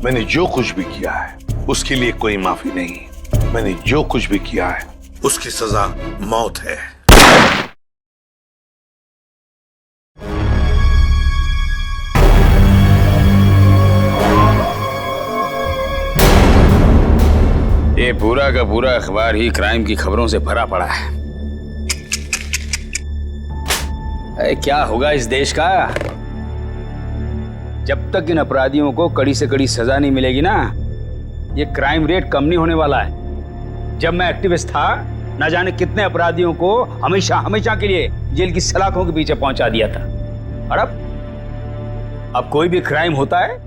मैंने जो कुछ भी किया है उसके लिए कोई माफी नहीं। मैंने जो कुछ भी किया है उसकी सजा मौत है। ये पूरा का पूरा अखबार ही क्राइम की खबरों से भरा पड़ा है। क्या होगा इस देश का जब तक इन अपराधियों को कड़ी से कड़ी सजा नहीं मिलेगी ना। ये क्राइम रेट कम नहीं होने वाला है। जब मैं एक्टिविस्ट था ना जाने कितने अपराधियों को हमेशा हमेशा के लिए जेल की सलाखों के पीछे पहुंचा दिया था। और अब कोई भी क्राइम होता है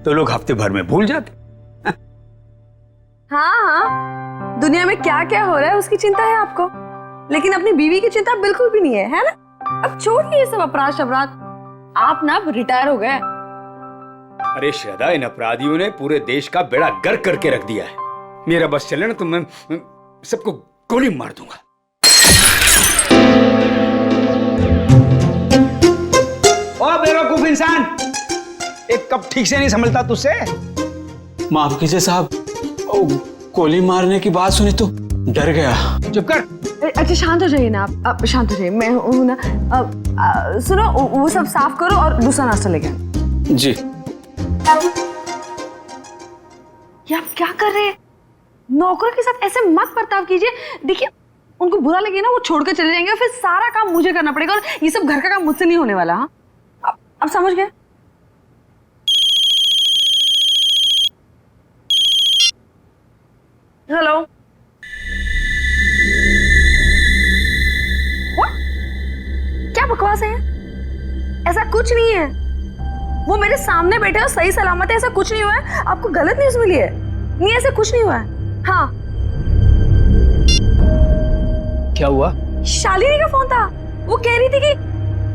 तो लोग हफ्ते भर में भूल जाते। हाँ, दुनिया में क्या क्या हो रहा है उसकी चिंता है आपको, लेकिन अपनी बीवी की चिंता बिल्कुल भी नहीं है ना। अब छोड़िए ये सब अपराध शबराध, आप ना रिटायर हो गए। अरे श्रद्धा, इन अपराधियों ने पूरे देश का बेड़ा गर्क करके रख दिया है। मेरा बस चले ना तो मैं सबको गोली मार दूंगा। ओ बेवकूफ इंसान, एक कप ठीक से नहीं संभलता तुझसे। माफ कीजिए साहब, गोली मारने की बात सुनी तो डर गया। चुप कर। अच्छा शांत हो जाइए ना आप शांत हो जाइए। मैं हूं ना। सुनो, वो सब साफ करो और दूसरा नाश्ता लेके आओ। जी। ये आप क्या कर रहे हैं? नौकरों के साथ ऐसे मत बर्ताव कीजिए। देखिए, उनको बुरा लगे ना वो छोड़ कर चले जाएंगे और फिर सारा काम मुझे करना पड़ेगा और ये सब घर का काम मुझसे नहीं होने वाला। हाँ, आप समझ गए? हेलो। क्या बकवास है? ऐसा कुछ नहीं है। वो मेरे सामने बैठे और सही सलामत है, ऐसा कुछ नहीं हुआ है। आपको गलत न्यूज़ मिली है। नहीं, ऐसा कुछ नहीं हुआ है। हाँ। क्या हुआ? शालिनी का फोन था। वो कह रही थी कि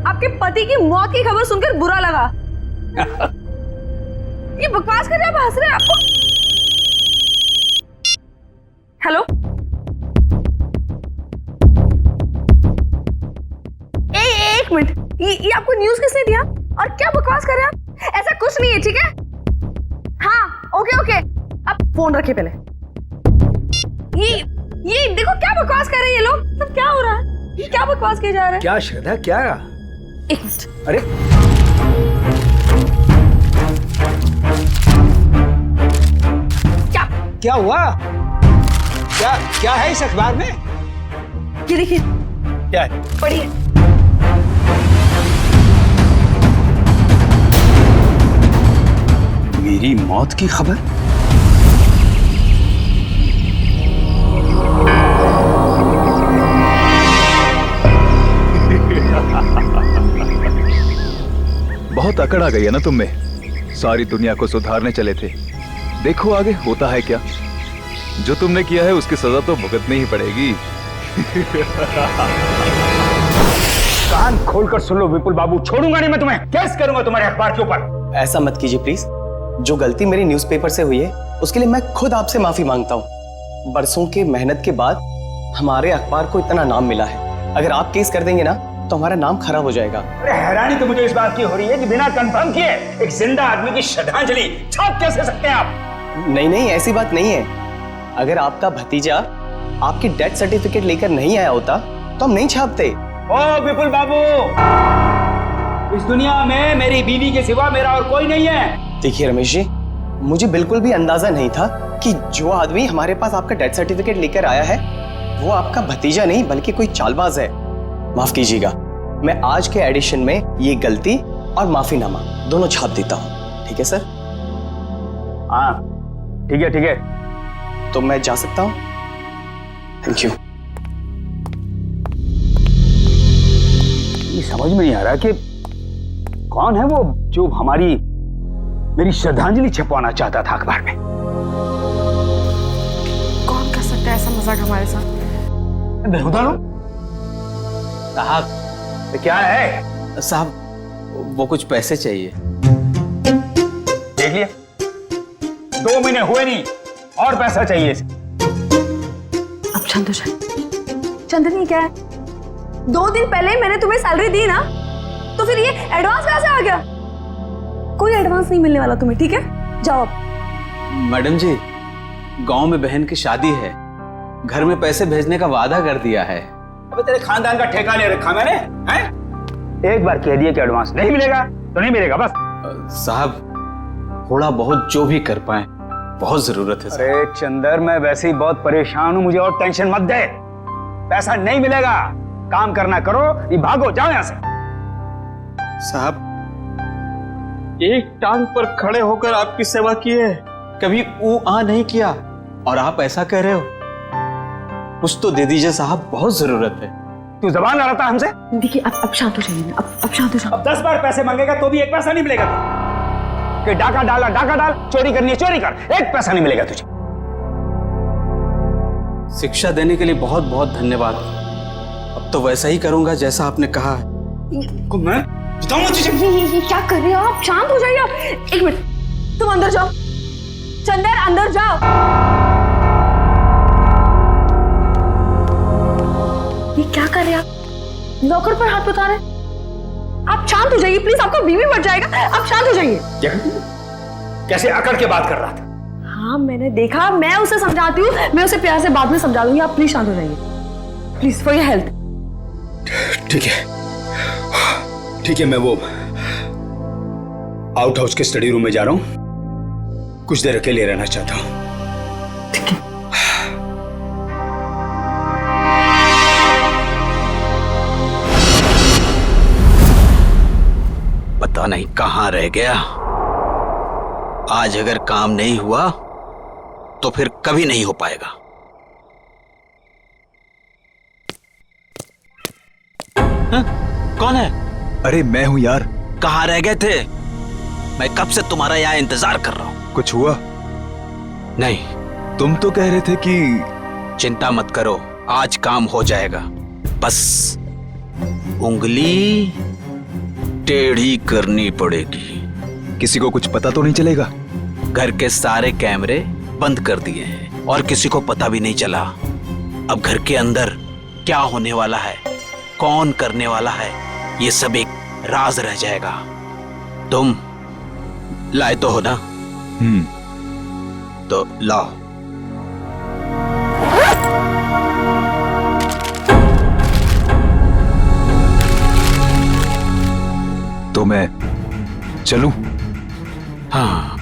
आपके पति की मौत की खबर सुनकर बुरा लगा। ये बकवास कर रहे हैं, आप हंस रहे हैं। आपको हेलो, एक मिनट, ये आपको न्यूज़ किसने दिया और क्या बकवास कर रहे हैं आप? ऐसा कुछ नहीं है, ठीक है? हाँ, ओके, आप फोन रखिए पहले। ये देखो क्या बकवास कर रहे हैं ये लोग। सब क्या हो रहा है? ये क्या बकवास किए जा रहे हैं? क्या श्रद्धा, क्या? एक मिनट। अरे क्या हुआ? क्या है इस अखबार में? ये देखिए। क्या है? पढ़िए। मेरी मौत की खबर? बहुत अकड़ आ गई है ना तुम में। सारी दुनिया को सुधारने चले थे, देखो आगे होता है क्या। जो तुमने किया है उसकी सजा तो भुगतनी ही पड़ेगी। कान खोलकर सुन लो विपुल बाबू, छोड़ूंगा नहीं मैं तुम्हें। केस करूंगा तुम्हारे अखबार के ऊपर। ऐसा मत कीजिए प्लीज। जो गलती मेरी न्यूज़पेपर से हुई है उसके लिए मैं खुद आपसे माफी मांगता हूँ। बरसों के मेहनत के बाद हमारे अखबार को इतना नाम मिला है। अगर आप केस कर देंगे ना तो हमारा नाम खराब हो जाएगा। अरे हैरानी तो मुझे इस बात की हो रही है कि बिना कंफर्म किए एक जिंदा आदमी की श्रद्धांजलि छाप कैसे सकते हैं आप? नहीं, ऐसी बात नहीं है। अगर आपका भतीजा आपकी डेथ सर्टिफिकेट लेकर नहीं आया होता तो हम नहीं छापते। ओ विपुल बाबू, इस दुनिया में मेरी बीवी के सिवा मेरा और कोई नहीं है। देखिए रमेश जी, मुझे बिल्कुल भी अंदाजा नहीं था कि जो आदमी हमारे पास आपका डेथ सर्टिफिकेट लेकर आया है वो आपका भतीजा नहीं बल्कि कोई चालबाज है। माफ कीजिएगा, मैं आज के एडिशन में ये गलती और माफीनामा दोनों छाप देता हूँ। ठीक है सर? हाँ ठीक है। तो मैं जा सकता हूँ? Thank you. ये समझ में नहीं आ रहा कि कौन है वो जो मेरी श्रद्धांजलि छपवाना चाहता था अखबार में। कौन कर सकता है ऐसा मजाक हमारे साथ? साहब तो क्या है? साहब वो कुछ पैसे चाहिए। देख लिया, 2 महीने हुए नहीं और पैसा चाहिए। अब शांत हो जाए। चंदनी क्या है? 2 दिन पहले मैंने तुम्हें सैलरी दी ना, तो फिर ये एडवांस कहां से आ गया? कोई एडवांस नहीं मिलने वाला तुम्हें, ठीक है? जाओ अब। मैडम जी, गांव में बहन की शादी है, घर में पैसे भेजने का वादा कर दिया है। अबे तेरे खानदान का ठेका ले रखा मैंने, हैं? एक बार कह दिए कि एडवांस नहीं मिलेगा तो नहीं मिलेगा बस। साहब, थोड़ा बहुत जो भी कर पाए, बहुत जरूरत है। अरे चंदर, मैं वैसे ही बहुत परेशान हूँ, मुझे और टेंशन मत दे। पैसा नहीं मिलेगा, काम करना करो, ये भागो, जाओ यहाँ से। साहब, एक टांग पर खड़े होकर आपकी सेवा किए, कभी ऊ आ नहीं किया, और आप ऐसा कह रहे हो? कुछ तो दे दीजिए साहब, बहुत जरूरत है। तू जबान लड़ा था हमसे? देखिए अब शांत हो जाइए, अब शांत हो जाओ। अब 10 बार पैसे मांगेगा तो भी एक पैसा नहीं मिलेगा। कि डाका डाला डाका डाल, चोरी करनी है चोरी कर, एक पैसा नहीं मिलेगा तुझे। शिक्षा देने के लिए बहुत बहुत धन्यवाद। अब तो वैसा ही करूंगा जैसा आपने कहा है। मैं बताऊंगा तुझे। ये क्या कर रहे हो आप? शांत हो जाइए आप। एक मिनट, तुम अंदर जाओ। चंदर अंदर जाओ। ये क्या कर रहे हैं आप? नौकर पर हाथ बता रहे हैं? आप शांत हो जाइए प्लीज, आपका बीवी बढ़ जाएगा। आप शांत हो जाइए। कैसे अकड़ के बात कर रहा था? हाँ मैंने देखा, मैं उसे समझाती हूँ, मैं उसे प्यार से बाद में समझा दूंगी। आप प्लीज शांत हो जाइए, प्लीज, फॉर योर हेल्थ। ठीक है, ठीक है, मैं वो आउट हाउस के स्टडी रूम में जा रहा हूं, कुछ देर अकेले रहना चाहता हूं। ठीक है। पता नहीं कहां रह गया। आज अगर काम नहीं हुआ तो फिर कभी नहीं हो पाएगा। हाँ? कौन है? अरे मैं हूं यार। कहां रह गए थे? मैं कब से तुम्हारा यहाँ इंतजार कर रहा हूं। कुछ हुआ? नहीं। तुम तो कह रहे थे कि चिंता मत करो, आज काम हो जाएगा। बस उंगली टेढ़ी करनी पड़ेगी। किसी को कुछ पता तो नहीं चलेगा? घर के सारे कैमरे बंद कर दिए हैं और किसी को पता भी नहीं चला। अब घर के अंदर क्या होने वाला है, कौन करने वाला है, ये सब एक राज रह जाएगा। तुम लाए तो हो ना? तो लाओ। तो मैं चलूं? हाँ।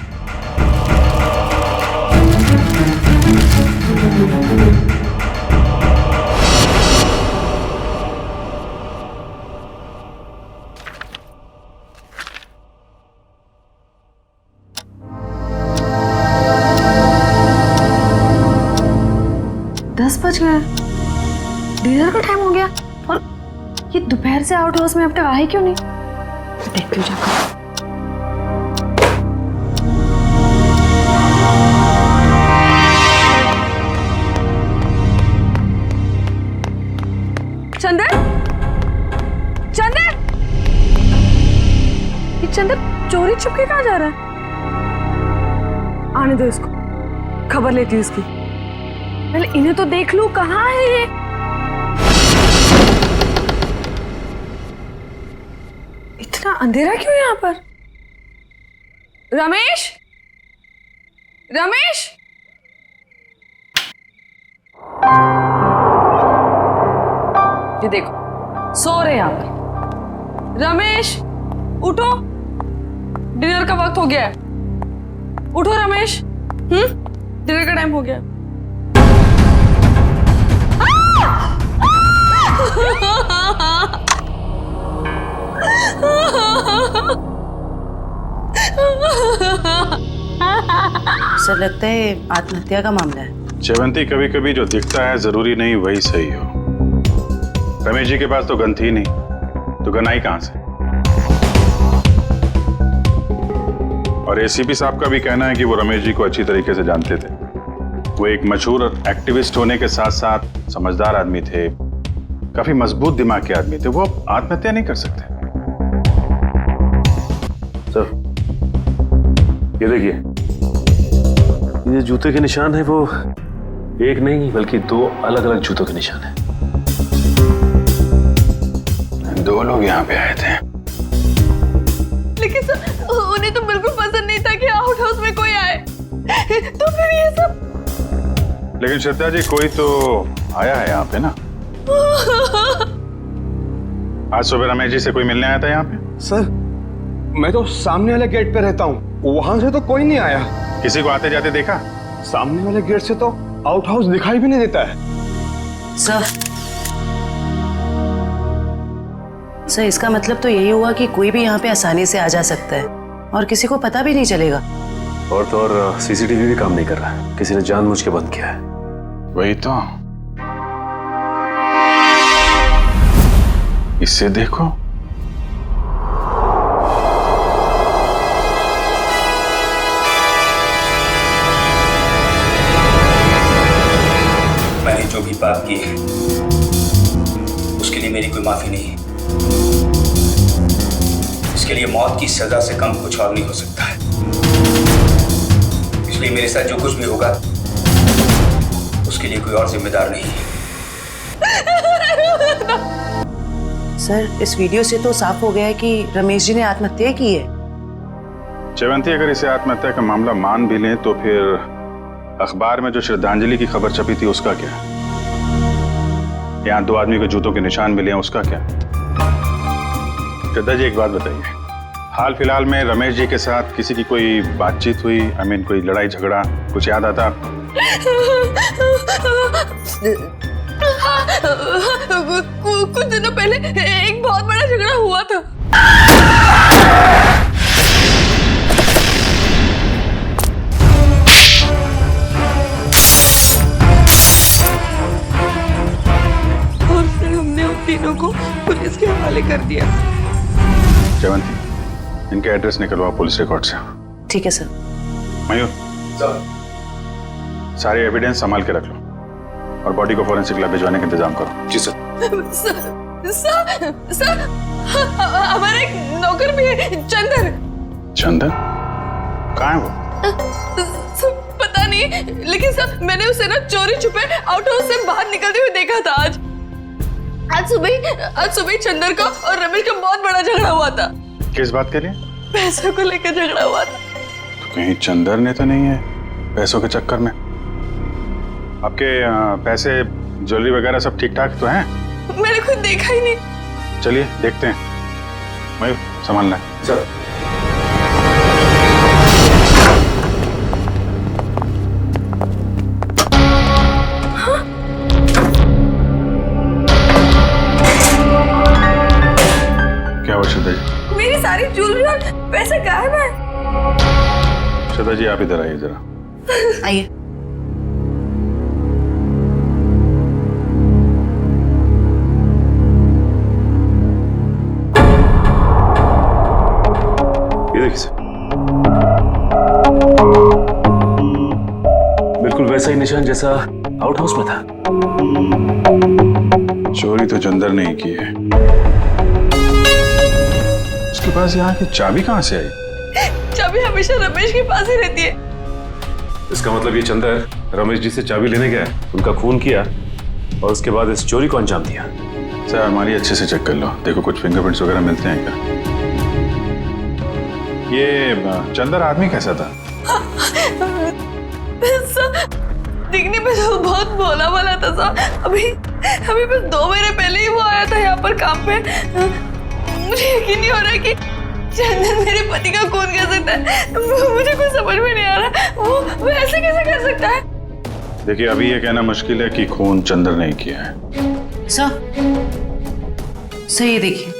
दस बज गए, डिनर का टाइम हो गया, और ये दोपहर से आउट हाउस में अब तक आए क्यों नहीं? देखती हूँ जाकर। चंदर, चंदर, ये चंदर चोरी छुपके कहाँ जा रहा है? आने दो इसको, खबर लेती हूँ इसकी। पहले इन्हें तो देख लूं, कहाँ है ये? इतना अंधेरा क्यों यहाँ पर? रमेश, रमेश, ये देखो सो रहे हैं आप। रमेश उठो, डिनर का वक्त हो गया है। उठो रमेश, डिनर का टाइम हो गया। सर लगता है आत्महत्या का मामला है। जयवंती, कभी कभी जो दिखता है जरूरी नहीं वही सही हो। रमेश जी के पास तो गन थी नहीं, तो गन आई कहां से? और एसीपी साहब का भी कहना है कि वो रमेश जी को अच्छी तरीके से जानते थे। वो एक मशहूर एक्टिविस्ट होने के साथ साथ समझदार आदमी थे, काफी मजबूत दिमाग के आदमी थे। वो आत्महत्या नहीं कर सकते। सर, ये देखिए, ये जूते के निशान है वो एक नहीं बल्कि दो अलग अलग जूतों के निशान है। दो लोग यहाँ पे आए थे। लेकिन सर, उन्हें तो बिल्कुल पसंद नहीं था कि आउट हाउस में कोई आए। तो फिर ये सब। लेकिन श्रद्धा जी, कोई तो आया है यहाँ पे ना? आज सुबह रमेश जी से कोई मिलने आया था यहाँ पे? सर, मैं तो सामने वाले गेट पे रहता हूँ, वहां से तो कोई नहीं आया। किसी को आते जाते देखा? सामने वाले गेट से तो आउट हाउस दिखाई भी नहीं देता है। सर, इसका मतलब तो यही हुआ कि कोई भी यहाँ पे आसानी से आ जा सकता है और किसी को पता भी नहीं चलेगा। और तो और सीसीटीवी भी काम नहीं कर रहा है, किसी ने जानबूझ के बंद किया है। वही तो, इससे देखो। मैंने जो भी पाप किए उसके लिए मेरी कोई माफी नहीं है। इसके लिए मौत की सजा से कम कुछ और नहीं हो सकता है। इसलिए मेरे साथ जो कुछ भी होगा उसके लिए कोई और जिम्मेदार नहीं है। सर, इस वीडियो से तो साफ हो गया है कि रमेश जी ने आत्महत्या की है। जयवंती, अगर इसे आत्महत्या का मामला मान भी लें तो फिर अखबार में जो श्रद्धांजलि की खबर छपी थी उसका क्या? यहाँ 2 आदमी के जूतों के निशान मिले हैं, उसका क्या? श्रद्धा जी, एक बात बताइए, हाल फिलहाल में रमेश जी के साथ किसी की कोई बातचीत हुई? कोई लड़ाई झगड़ा कुछ याद आता आपको? कुछ दिनों पहले एक बहुत बड़ा झगड़ा हुआ था। और फिर हमने उन तीनों को पुलिस के हवाले कर दिया। जयवंती, इनके एड्रेस निकलवाओ पुलिस रिकॉर्ड से। ठीक है सर। मयूर, सारे एविडेंस संभाल के रख लो और बॉडी को फॉरेंसिक लैब भिजवाने का इंतजाम करो। जी सर। सर, हमारा एक नौकर भी है, चंदन। चंदन? कहाँ है वो? पता नहीं, लेकिन सर मैंने उसे ना चोरी छुपे आउट हाउस से बाहर निकलते हुए देखा था। आज सुबह चंदन का और रमेश का बहुत बड़ा झगड़ा हुआ था। किस बात के लिए? पैसों को लेकर झगड़ा हुआ था। तो कहीं चंदन ने तो नहीं है पैसों के चक्कर में? आपके पैसे ज्वेलरी वगैरह सब ठीक ठाक तो हैं? मैंने खुद देखा ही नहीं। चलिए देखते हैं। मयूर, संभालना है। सर। क्या हुआ श्रद्धा जी? मेरी सारी ज्वेलरी और पैसे गायब है। श्रद्धा जी, आप इधर आइए जरा। आइए। ये देखिए सर, बिल्कुल वैसा ही निशान जैसा आउट हाउस में था। चोरी तो चंदन ने ही की है। उसके पास यहाँ की चाबी कहाँ से आई? चाबी हमेशा रमेश के पास ही रहती है। इसका मतलब ये चंदन रमेश जी से चाबी लेने गया, उनका खून किया और उसके बाद इस चोरी को अंजाम दिया। सर, हमारी अच्छे से चेक कर लो, देखो कुछ फिंगरप्रिंट्स वगैरह मिलते हैं क्या? ये चंदन आदमी कैसा था? दिखने में तो बहुत भोला वाला था सर। अभी बस 2 महीने पहले ही वो आया था यहाँ पर काम पे। मुझे यकीन नहीं हो रहा कि चंदन मेरे पति का खून कर सकता है। मुझे कुछ समझ में नहीं आ रहा, वो ऐसे कैसे कर सकता है? देखिए, अभी ये कहना मुश्किल है कि खून चंदन ने किया है। सर, ये देखिए।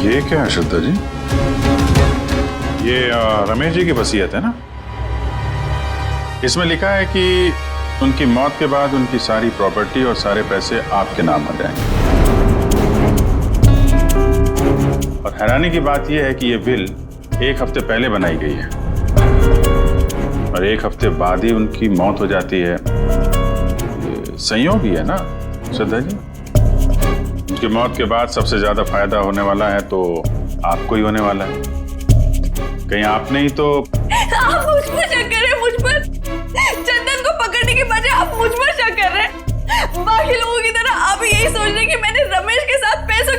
ये क्या है श्रद्धा जी? ये रमेश जी की वसीयत है ना? इसमें लिखा है कि उनकी मौत के बाद उनकी सारी प्रॉपर्टी और सारे पैसे आपके नाम आ जाएंगे। और हैरानी की बात यह है कि ये विल 1 हफ्ते पहले बनाई गई है और 1 हफ्ते बाद ही उनकी मौत हो जाती है। ये संयोग ही है ना श्रद्धा जी? उनकी मौत के बाद सबसे ज्यादा फायदा होने वाला है तो आपको ही होने वाला है। कहीं आपने ही तो... आप मुझ पर शक कर रहे हैं, मुझ पर? चंदन को पकड़ने के बजाय आप मुझ पर शक कर रहे हैं। बाकी लोगों की तरह आप यही सोच रहे हैं कि मैंने रमेश के साथ पैसों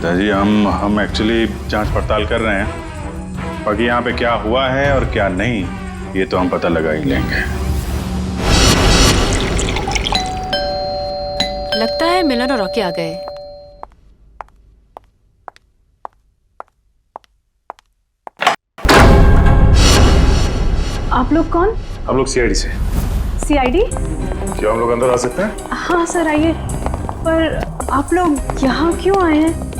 दादाजी हम एक्चुअली जांच पड़ताल कर रहे हैं। बाकी यहाँ पे क्या हुआ है और क्या नहीं, ये तो हम पता लगा ही लेंगे। लगता है मिलन और रॉकी आ गए। आप लोग कौन? हम लोग सीआईडी से। सीआईडी? क्या हम लोग अंदर आ सकते हैं? हाँ सर आइए। पर आप लोग यहाँ क्यों आए हैं?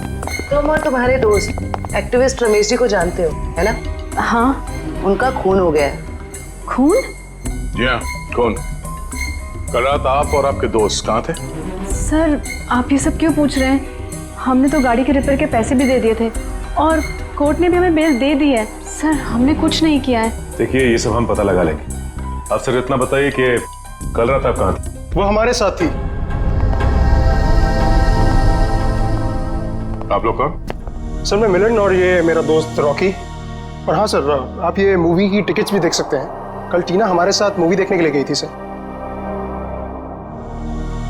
तुम और तुम्हारे दोस्त एक्टिविस्ट रमेश जी को जानते हो, है ना? हाँ। उनका खून हो गया है। खून? जी हाँ, कौन? कल रात आप और आपके दोस्त कहाँ थे? सर आप ये सब क्यों पूछ रहे हैं? हमने तो गाड़ी के रिपेयर के पैसे भी दे दिए थे और कोर्ट ने भी हमें बेल दे दी है। सर हमने कुछ नहीं किया है। देखिए ये सब हम पता लगा लेंगे। आप सिर्फ इतना बताइए कि कल रात आप कहाँ थे? वो हमारे साथ थी। आप लोग कौन? सर मैं मिलन और ये मेरा दोस्त रॉकी। और हाँ सर, आप ये मूवी की टिकट्स भी देख सकते हैं। कल टीना हमारे साथ मूवी देखने के लिए गई थी सर।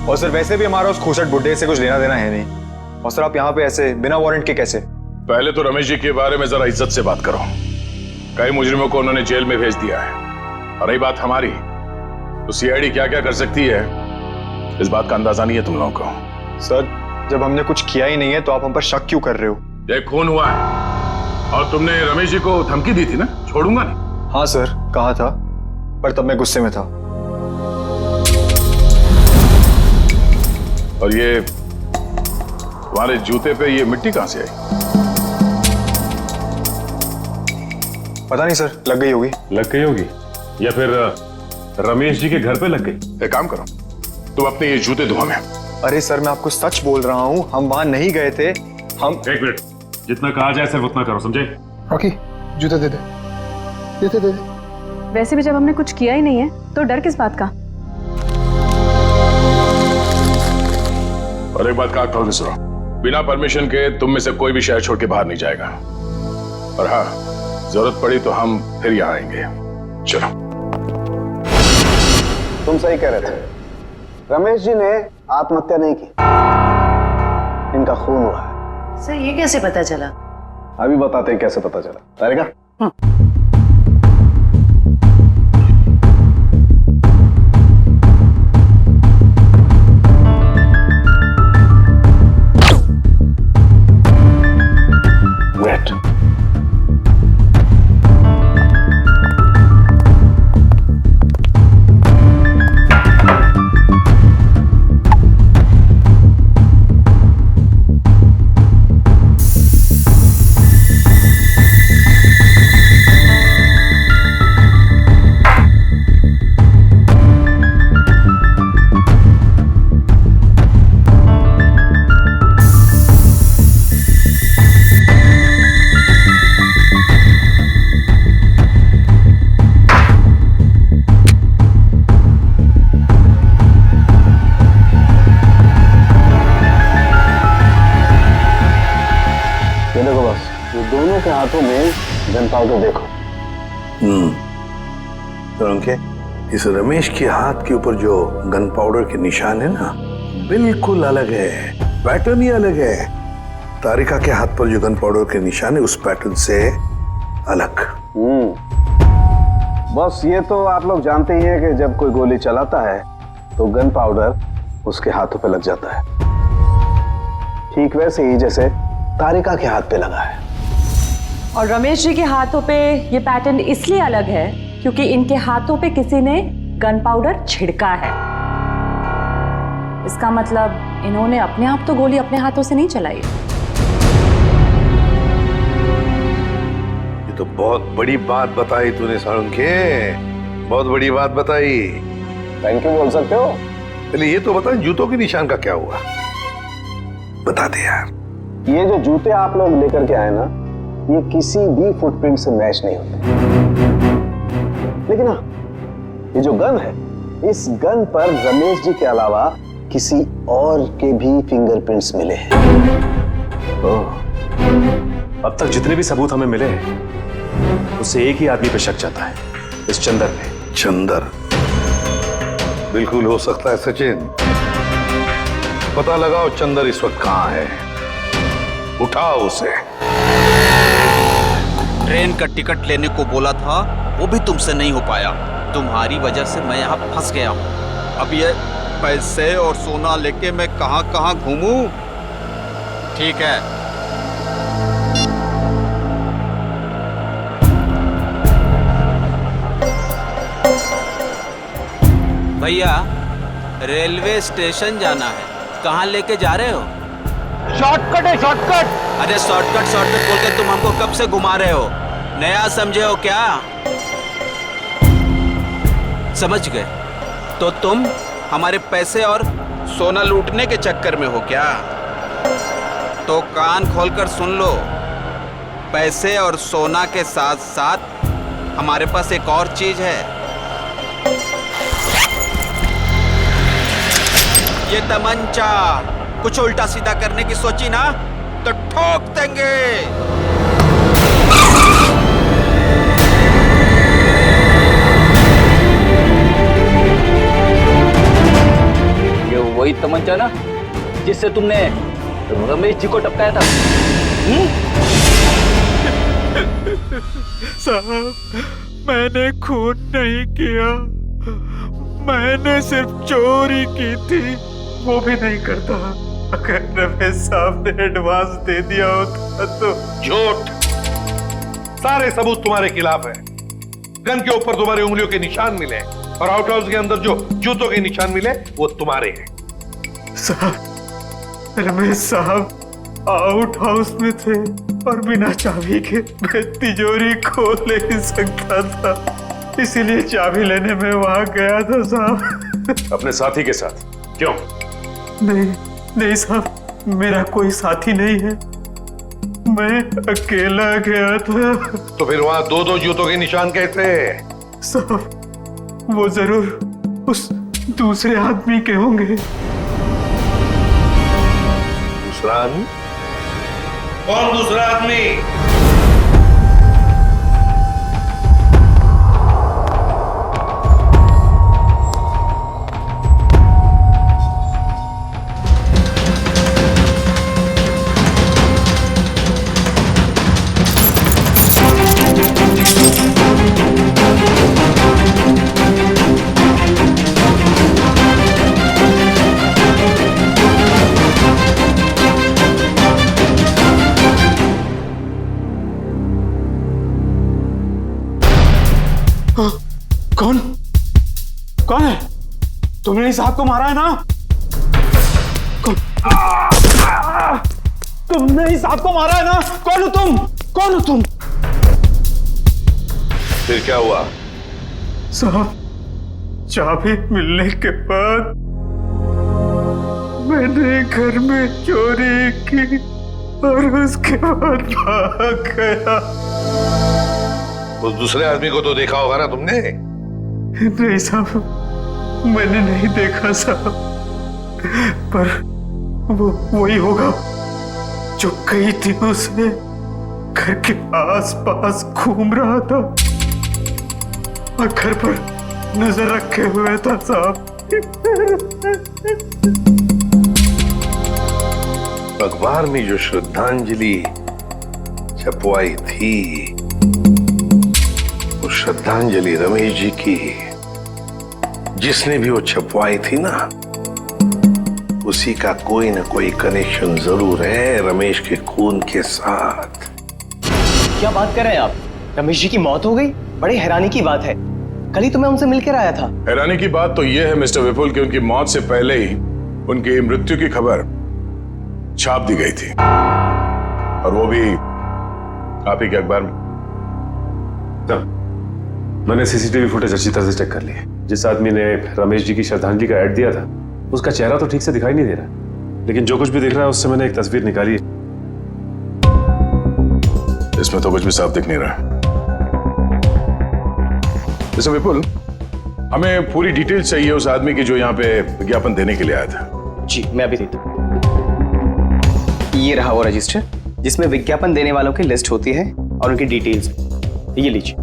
और सर वैसे भी हमारा उस खूसट बुड्ढे से कुछ लेना देना है नहीं। और सर आप यहाँ पे ऐसे बिना वारंट के कैसे? पहले तो रमेश जी के बारे में जरा इज्जत से बात करो। कई मुजरिमों को उन्होंने जेल में भेज दिया है। और रही बात हमारी, तो सीआईडी क्या क्या कर सकती है इस बात का अंदाजा नहीं है तुम लोगों को। सर जब हमने कुछ किया ही नहीं है तो आप हम पर शक क्यों कर रहे हो? ये खून हुआ है और तुमने रमेश जी को धमकी दी थी ना, छोड़ूंगा नहीं। हाँ सर कहा था, पर तब मैं गुस्से में था। और ये तुम्हारे जूते पे ये मिट्टी कहां से आई? पता नहीं सर, लग गई होगी। लग गई होगी या फिर रमेश जी के घर पे लग गई। एक काम करो, तुम अपने ये जूते धो हमें। अरे सर मैं आपको सच बोल रहा हूँ, हम वहां नहीं गए थे। हम एक मिनट, जितना कहा जाए सिर्फ उतना करो, समझे? रॉकी जूते दे दे, दे दे। वैसे भी जब हमने कुछ किया ही नहीं है तो डर किस बात का? और एक बात का ठोल के सुनो, बिना परमिशन के तुम में से कोई भी शहर छोड़ के बाहर नहीं जाएगा। और हाँ, जरूरत पड़ी तो हम फिर यहाँ आएंगे। चलो। तुम सही कह रहे थे, रमेश जी ने आत्महत्या नहीं की, इनका खून हुआ है। सर ये कैसे पता चला? अभी बताते हैं कैसे पता चला। तारिका? वेट। दोनों के हाथों में गन पाउडर देखो। तो अंके, इस रमेश के हाथ के ऊपर जो गन पाउडर के निशान है ना, बिल्कुल अलग है, पैटर्न ही अलग है। तारिका के हाथ पर जो गन पाउडर के निशान है उस पैटर्न से अलग। बस ये तो आप लोग जानते ही हैं कि जब कोई गोली चलाता है तो गन पाउडर उसके हाथों पे लग जाता है, ठीक वैसे ही जैसे तारिका के हाथ पे लगा है। और रमेश जी के हाथों पे ये पैटर्न इसलिए अलग है क्योंकि इनके हाथों पे किसी ने गन पाउडर छिड़का है। इसका मतलब इन्होंने अपने आप तो गोली अपने हाथों से नहीं चलाई। ये तो बहुत बड़ी बात बताई तूने सारंगे, बहुत बड़ी बात बताई। थैंक यू बोल सकते हो। पहले ये तो बता, जूतों के निशान का क्या हुआ? बता दे यार। ये जो जूते आप लोग लेकर के आए ना, ये किसी भी फुटप्रिंट से मैच नहीं होते। लेकिन हाँ, ये जो गन है, इस गन पर रमेश जी के अलावा किसी और के भी फिंगरप्रिंट्स मिले हैं। अब तक जितने भी सबूत हमें मिले हैं उससे एक ही आदमी पे शक जाता है, इस चंदर पे। चंदर? बिल्कुल हो सकता है सचिन। पता लगाओ चंदर इस वक्त कहां है। उठाओ उसे। ट्रेन का टिकट लेने को बोला था, वो भी तुमसे नहीं हो पाया। तुम्हारी वजह से मैं यहाँ फंस गया हूँ। अब ये पैसे और सोना लेके मैं कहाँ कहाँ घूमूं? ठीक है, भैया रेलवे स्टेशन जाना है, कहाँ लेके जा रहे हो? शॉर्टकट है, शॉर्टकट। अरे शॉर्टकट शॉर्टकट बोल के तुम हमको कब से घुमा रहे हो? नया समझे हो क्या? समझ गए? तो तुम हमारे पैसे और सोना लूटने के चक्कर में हो क्या? तो कान खोलकर सुन लो, पैसे और सोना के साथ साथ हमारे पास एक और चीज है। ये तमंचा। कुछ उल्टा सीधा करने की सोची ना तो ठोक देंगे। ये वही तमंचा ना जिससे तुमने रमेश जी को टपकाया था? साहब, मैंने खून नहीं किया, मैंने सिर्फ चोरी की थी, वो भी नहीं करता। अगर रमेश साहब ने एडवांस दे दिया होता तो। झूठ। सारे सबूत तुम्हारे खिलाफ है। गन के ऊपर तुम्हारी उंगलियों के निशान मिले और आउट हाउस के अंदर जो जूतों के निशान मिले वो तुम्हारे हैं। साहब, रमेश साहब आउट हाउस में थे और बिना चाबी के मैं तिजोरी खोल नहीं सकता था, इसीलिए चाबी लेने में वहां गया था साहब। अपने साथी के साथ? क्यों? नहीं साहब, मेरा कोई साथी नहीं है, मैं अकेला गया था। तो फिर वहां दो दो जूतों के निशान कैसे? साहब, वो जरूर उस दूसरे आदमी के होंगे। दूसरा आदमी? कौन दूसरा आदमी? कौन है? तुमने इस साहब को मारा है ना? तुमने इस साहब को मारा है ना? कौन हो तुम? कौन हो तुम? फिर क्या हुआ? साहब, चाबी मिलने के बाद मैंने घर में चोरी की और उसके बाद भाग गया। उस दूसरे आदमी को तो देखा होगा ना तुमने? नहीं साहब, मैंने नहीं देखा साहब, पर वो वही होगा जो कई दिनों से घर के आस-पास घूम रहा था और घर पर नजर रखे हुए था साहब। अखबार में जो श्रद्धांजलि छपवाई थी, वो श्रद्धांजलि रमेश जी की, जिसने भी वो छपवाई थी ना, उसी का कोई ना कोई कनेक्शन जरूर है रमेश के खून के साथ। क्या बात कर रहे हैं आप? रमेश जी की मौत हो गई? बड़ी हैरानी की बात है, कल ही तो मैं उनसे मिलकर आया था। हैरानी की बात तो यह है मिस्टर विपुल कि उनकी मौत से पहले ही उनकी मृत्यु की खबर छाप दी गई थी, और वो भी आप ही के अखबार में। मैंने सीसीटीवी फुटेज अच्छी तरह से चेक कर ली है। जिस आदमी ने रमेश जी की श्रद्धांजलि का ऐड दिया था, उसका चेहरा तो ठीक से दिखाई नहीं दे रहा, लेकिन जो कुछ भी दिख रहा है उससे मैंने एक तस्वीर निकाली है। इसमें तो कुछ भी साफ दिख नहीं रहा। मिस्टर विपुल, हमें पूरी डिटेल चाहिए उस आदमी की जो यहाँ पे विज्ञापन देने के लिए आया था। जी, मैं अभी देता हूँ। ये रहा वो रजिस्टर जिसमें विज्ञापन देने वालों की लिस्ट होती है और उनकी डिटेल्स। ये लीजिए।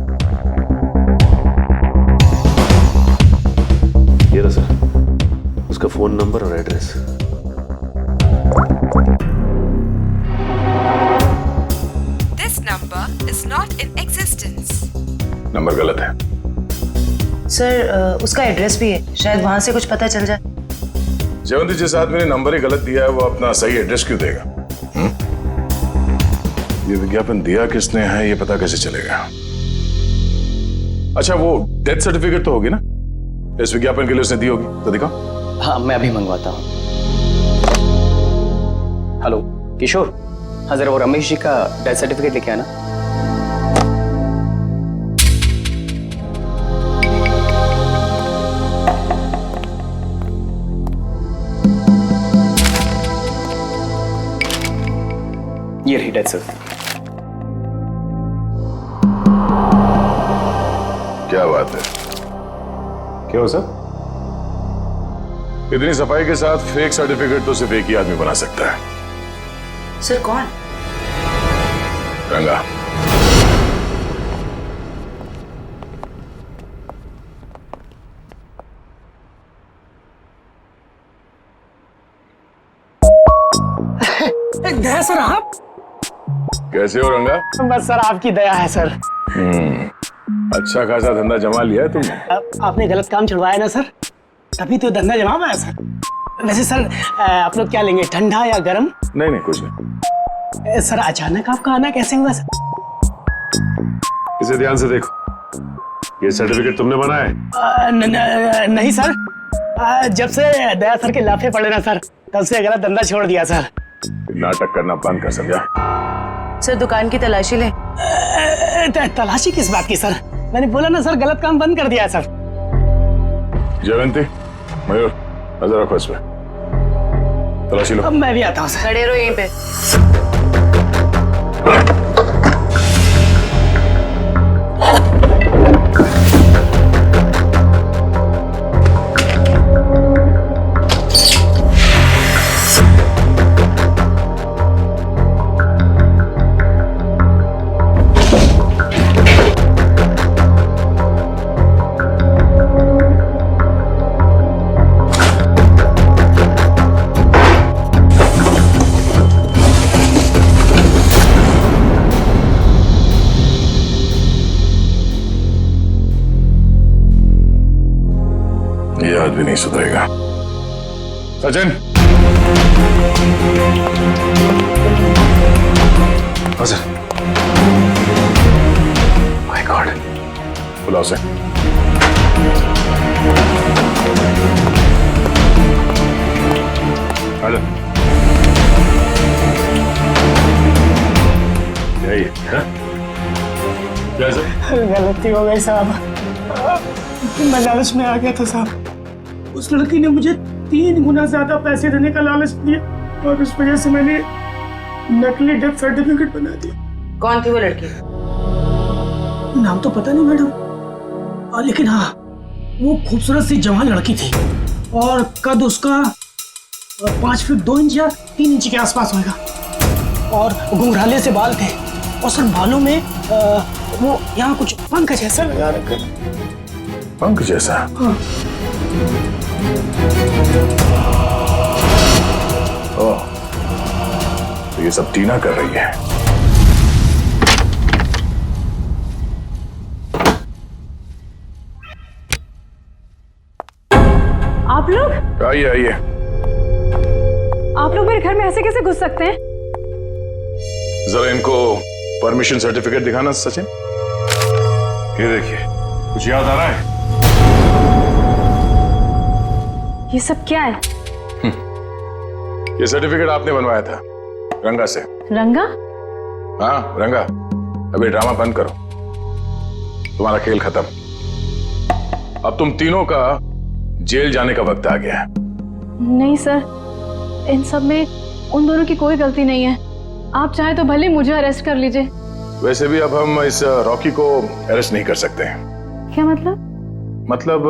ये रहा सर, उसका फोन नंबर और एड्रेस। नंबर गलत है। सर उसका एड्रेस भी है, शायद वहां से कुछ पता चल जाए। जयवंती, जिस आदमी ने नंबर ही गलत दिया है वो अपना सही एड्रेस क्यों देगा? ये विज्ञापन दिया किसने है ये पता कैसे चलेगा? अच्छा, वो डेथ सर्टिफिकेट तो होगी ना इस विज्ञापन के लिए उसने दी होगी, तो दिखाओ। हाँ, मैं अभी मंगवाता हूँ। हेलो किशोर, हाँ जरा वो रमेश जी का डेथ सर्टिफिकेट लेके आना। ये रही डेथ सर्टिफिकेट। क्या बात है? क्या हो सर? इतनी सफाई के साथ फेक सर्टिफिकेट तो सिर्फ एक ही आदमी बना सकता है। सर कौन? रंगा। दया सर, आप कैसे हो रंगा? बस सर आपकी दया है सर। अच्छा खासा धंधा जमा लिया है तुमने। आपने गलत काम छुड़वाया ना सर, तभी तो धंधा जमा हुआ है सर। वैसे सर आप लोग क्या लेंगे, ठंडा या गर्म? नहीं कुछ नहीं। सर अचानक आपका आना कैसे हुआ सर? इसे ध्यान से देखो, ये सर्टिफिकेट तुमने बनाया है? नहीं सर, जब से दया सर के लाफे पड़े ना सर, तब से गलत धंधा छोड़ दिया सर। नाटक करना बंद कर, समझा? सर दुकान की तलाशी ले। तलाशी किस बात की सर? मैंने बोला ना सर, गलत काम बंद कर दिया है सर। जयवंती, मयूर, नजर रखो इस पे, तलाशी लो। अब मैं भी आता हूँ सर। खड़े रहो यहीं पे। ये आदमी नहीं सुधरेगा। सचिन, सर। माय गॉड, बुलाओ से। हेलो, यही है? कैसे? गलती हो गई साहब, मैं लालच में आ गया था साहब। उस लड़की ने मुझे 3 गुना ज्यादा पैसे देने का लालच दिया और उस वजह से मैंने नकली डेथ सर्टिफिकेट बना दिया। कौन थी वो लड़की? नाम तो पता नहीं मैडम, लेकिन हाँ वो खूबसूरत सी जवान लड़की थी और कद उसका 5 फीट 2 इंच या 3 इंच के आसपास होगा और घुंघराले से बाल थे और सर बालों में वो यहाँ कुछ पंख जैसा लगा रखा। पंख जैसा? हाँ। ओह, तो ये सब टीना कर रही है। आप लोग? आइए आइए। आप लोग मेरे घर में ऐसे कैसे घुस सकते हैं? जरा इनको परमिशन सर्टिफिकेट दिखाना सचिन। ये देखिए, कुछ याद आ रहा है? ये सब क्या है? ये सर्टिफिकेट आपने बनवाया था रंगा से। रंगा? हाँ रंगा, अभी ड्रामा बंद करो, तुम्हारा खेल खत्म। अब तुम तीनों का जेल जाने का वक्त आ गया है। नहीं सर, इन सब में उन दोनों की कोई गलती नहीं है। आप चाहे तो भले मुझे अरेस्ट कर लीजिए। वैसे भी अब हम इस रॉकी को अरेस्ट नहीं कर सकते हैं। क्या मतलब? मतलब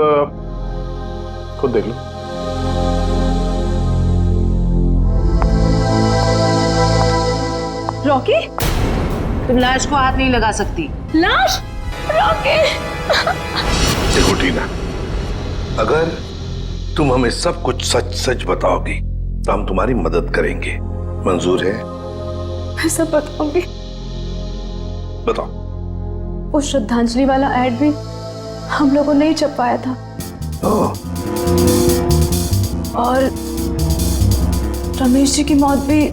खुद देख लो। रॉकी? तुम लाश को हाथ नहीं लगा सकती। लाश? रॉकी? देखो टीना, अगर तुम हमें सब कुछ सच सच बताओगी तो हम तुम्हारी मदद करेंगे। मंजूर है? मैं सब बताऊंगी। बताओ, वो श्रद्धांजलि वाला एड भी हम लोगों ने ही छपवाया था। और रमेश जी की मौत भी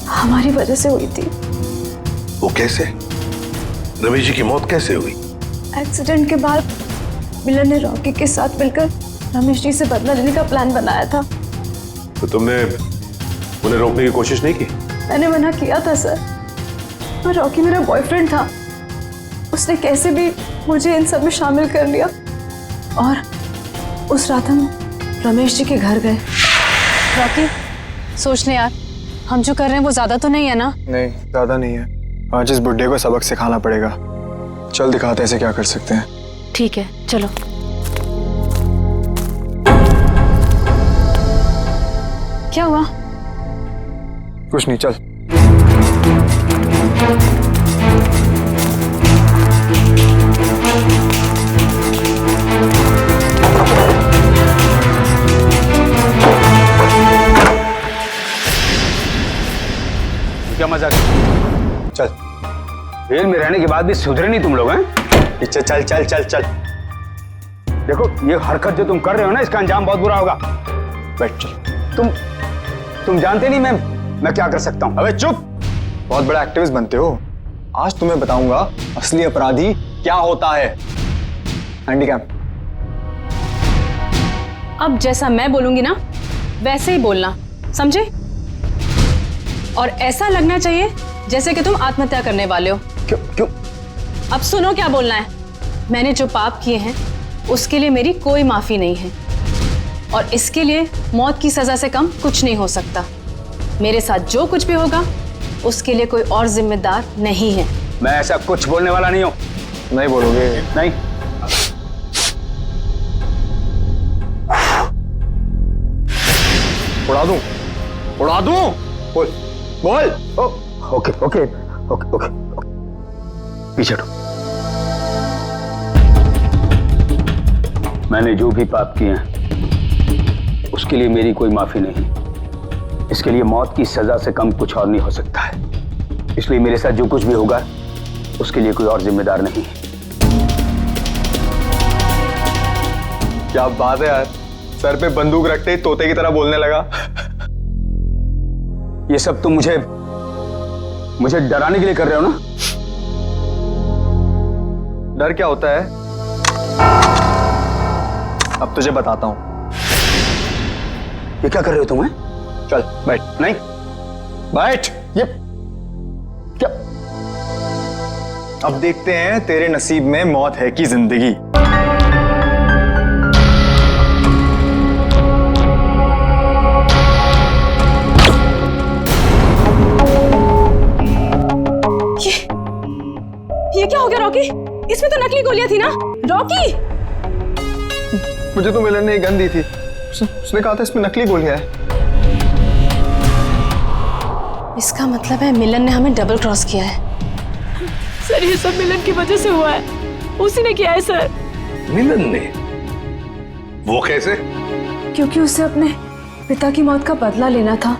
हमारी वजह से हुई थी। वो कैसे? रमेश जी की मौत कैसे हुई? एक्सीडेंट के बाद मिलन ने रॉकी के साथ मिलकर रमेश जी से बदला लेने का प्लान बनाया था। तो तुमने उन्हें रोकने की कोशिश नहीं की? मैंने मना किया था सर, पर रॉकी मेरा बॉयफ्रेंड था। उसने कैसे भी मुझे इन सब में शामिल कर लिया और उस रात हम रमेश जी के घर गए। रॉकी, सोच ले यार, हम जो कर रहे हैं वो ज्यादा तो नहीं है ना? नहीं, ज्यादा नहीं है। आज इस बुड्ढे को सबक सिखाना पड़ेगा। चल दिखाते हैं इसे क्या कर सकते हैं। ठीक है, चलो। क्या हुआ? कुछ नहीं, चल। क्या मजाक? चल। जेल में रहने के बाद भी सुधरे नहीं तुम लोग हैं? पीछे चल चल चल चल। देखो, ये हरकत जो तुम कर रहे हो ना, इसका अंजाम बहुत बुरा होगा। बैठ चल। तुम जानते नहीं मैं क्या कर सकता हूं। अबे चुप! बहुत बड़ा एक्टिविस्ट बनते हो। आज तुम्हें बताऊंगा असली अपराधी क्या होता है। हैंडीकैप। अब जैसा मैं बोलूंगी ना वैसे ही बोलना, समझे? और ऐसा लगना चाहिए जैसे कि तुम आत्महत्या करने वाले हो। क्यों? अब सुनो क्या बोलना है। मैंने जो पाप किए हैं उसके लिए मेरी कोई माफी नहीं है, और इसके लिए मौत की सजा से कम कुछ नहीं हो सकता। मेरे साथ जो कुछ भी होगा उसके लिए कोई और जिम्मेदार नहीं है। मैं ऐसा कुछ बोलने वाला नहीं हूं। नहीं बोलोगे? नहीं। उड़ा दूं? उड़ा दूं? बोल बोल। ओके ओके ओके ओके, पीछे हटो। मैंने जो भी पाप किए हैं उसके लिए मेरी कोई माफी नहीं। इसके लिए मौत की सजा से कम कुछ और नहीं हो सकता है। इसलिए मेरे साथ जो कुछ भी होगा उसके लिए कोई और जिम्मेदार नहीं है। क्या बात है यार, सर पे बंदूक रखते ही तोते की तरह बोलने लगा। ये सब तुम मुझे डराने के लिए कर रहे हो ना? डर क्या होता है अब तुझे बताता हूं। ये क्या कर रहे हो तुम? चल बैठ। नहीं बैठ। ये क्या? अब देखते हैं तेरे नसीब में मौत है कि जिंदगी। ये क्या हो गया रॉकी? इसमें तो नकली गोलियां थी ना रॉकी? मुझे तो मिलन ने गन दी थी। उसने कहा था इसमें नकली गोलियां हैं। इसका मतलब है मिलन ने हमें डबल क्रॉस किया है। सर, ये सब मिलन की वजह से हुआ है। उसी ने किया है सर। मिलन ने? वो कैसे? क्योंकि उसे अपने पिता की मौत का बदला लेना था।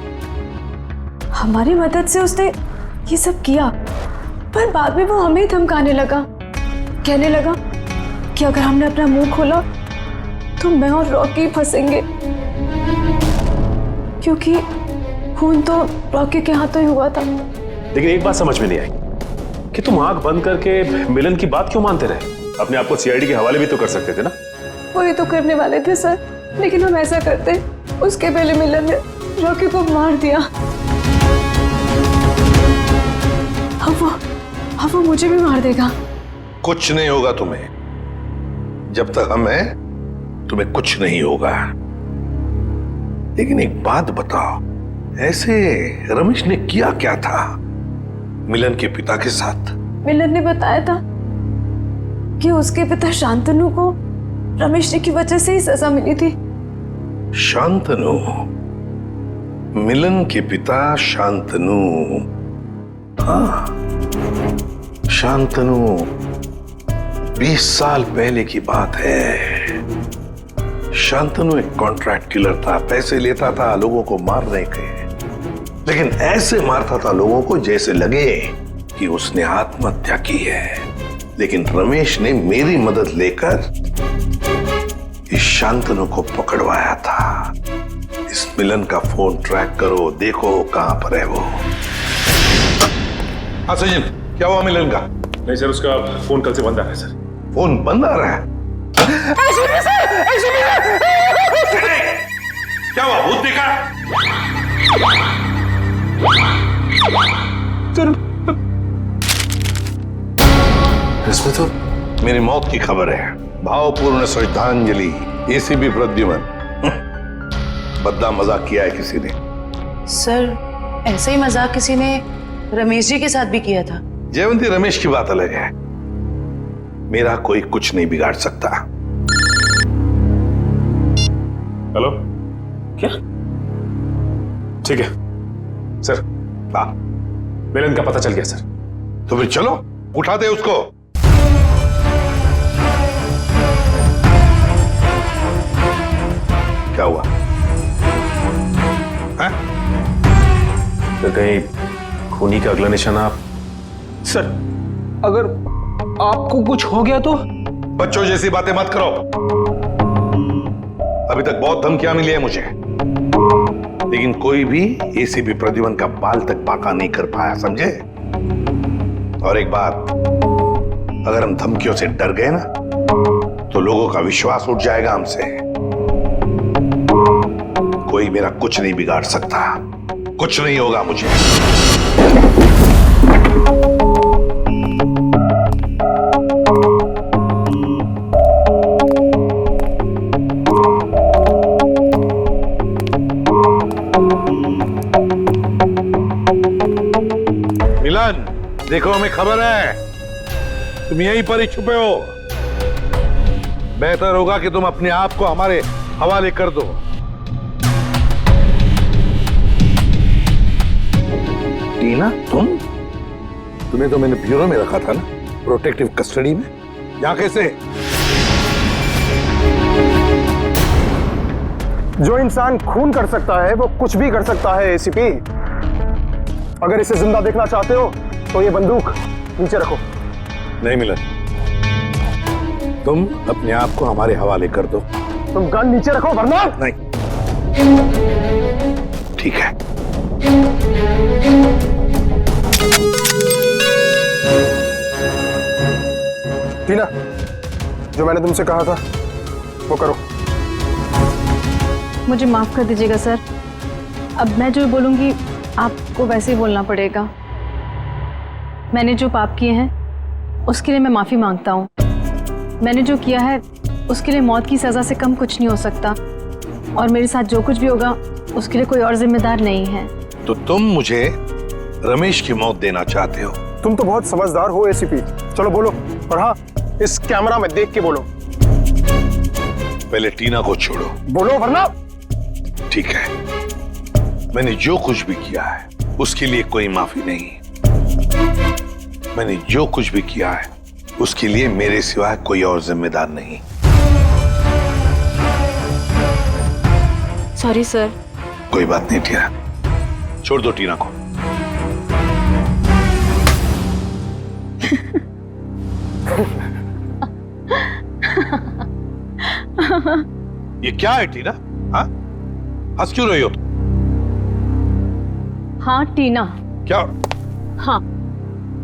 हमारी मदद से उसने ये सब किया, पर बाद में वो हमें ही धमकाने लगा। कहने लगा कि अगर हमने अपना मुंह खोला तो मैं और रॉकी फंसेंगे, क्योंकि खून तो रॉकी के हाथों ही हुआ था। लेकिन एक बात समझ में नहीं आई कि तुम आंख बंद करके मिलन की बात क्यों मानते रहे? अपने आप को सीआईडी के हवाले भी तो कर सकते थे ना? वही तो करने वाले थे सर, लेकिन हम ऐसा करते उसके पहले मिलन ने रॉकी को मार दिया। अब वो मुझे भी मार देगा। कुछ नहीं होगा तुम्हें। जब तक हम हैं तुम्हें कुछ नहीं होगा। लेकिन एक बात बताओ, ऐसे रमेश ने किया क्या था मिलन के पिता के साथ? मिलन ने बताया था कि उसके पिता शांतनु को रमेश जी की वजह से ही सजा मिली थी। शांतनु? मिलन के पिता शांतनु? हाँ, शांतनु 20 साल पहले की बात है। शांतनु एक कॉन्ट्रैक्ट किलर था, पैसे लेता था लोगों को मारने के, लेकिन ऐसे मारता था लोगों को जैसे लगे कि उसने आत्महत्या की है। लेकिन रमेश ने मेरी मदद लेकर इस शांतनु को पकड़वाया था। इस मिलन का फोन ट्रैक करो, देखो कहां पर है वो। हाँ सचिन, क्या हुआ मिलन का? नहीं सर, उसका फोन कल से बंद आ रहा है सर। फोन बंद आ रहा है? क्या हुआ, भूत देखा? इसमें तो मेरी मौत की खबर है। भावपूर्ण श्रद्धांजलि, एसीपी प्रद्युमन। बद्दा मजाक किया है किसी ने। सर ऐसे ही मजाक किसी ने रमेश जी के साथ भी किया था। जयवंती, रमेश की बात अलग है। मेरा कोई कुछ नहीं बिगाड़ सकता। हेलो, क्या? ठीक है सर। हाँ, मिलन का पता चल गया सर। तो फिर चलो, उठा दे उसको। क्या हुआ? तो कहीं खूनी का अगला निशाना आप? सर, अगर आपको कुछ हो गया तो? बच्चों जैसी बातें मत करो। अभी तक बहुत धमकियां मिली है मुझे, लेकिन कोई भी एसीपी प्रद्युमन का बाल तक बांका नहीं कर पाया, समझे? और एक बात, अगर हम धमकियों से डर गए ना, तो लोगों का विश्वास उठ जाएगा हमसे। कोई मेरा कुछ नहीं बिगाड़ सकता, कुछ नहीं होगा मुझे। मिलन, देखो हमें खबर है तुम यहीं पर ही छुपे हो। बेहतर होगा कि तुम अपने आप को हमारे हवाले कर दो। टीना, तुम्हें तो मैंने ब्यूरो में रखा था ना, प्रोटेक्टिव कस्टडी में। यहाँ कैसे? जो इंसान खून कर सकता है वो कुछ भी कर सकता है एसीपी। अगर इसे जिंदा देखना चाहते हो तो ये बंदूक नीचे रखो। नहीं मिलन, तुम अपने आप को हमारे हवाले कर दो। तुम गन नीचे रखो वरना। नहीं, ठीक है। टीना, जो मैंने तुमसे कहा था वो करो। मुझे माफ कर दीजिएगा सर, अब मैं जो बोलूंगी आपको वैसे ही बोलना पड़ेगा। मैंने जो पाप किए हैं उसके लिए मैं माफी मांगता हूँ। मैंने जो किया है उसके लिए मौत की सजा से कम कुछ नहीं हो सकता, और मेरे साथ जो कुछ भी होगा उसके लिए कोई और जिम्मेदार नहीं है। तो तुम मुझे रमेश की मौत देना चाहते हो? तुम तो बहुत समझदार हो एसीपी। चलो बोलो, और हाँ, इस कैमरा में देख के बोलो। पहले टीना को छोड़ो। बोलो वरना। ठीक है, मैंने जो कुछ भी किया है उसके लिए कोई माफी नहीं। मैंने जो कुछ भी किया है उसके लिए मेरे सिवाय कोई और जिम्मेदार नहीं। Sorry sir. कोई बात नहीं टीना, छोड़ दो टीना को। ये क्या है टीना? हाँ, हंस क्यों रही हो? हाँ टीना। क्या? हाँ,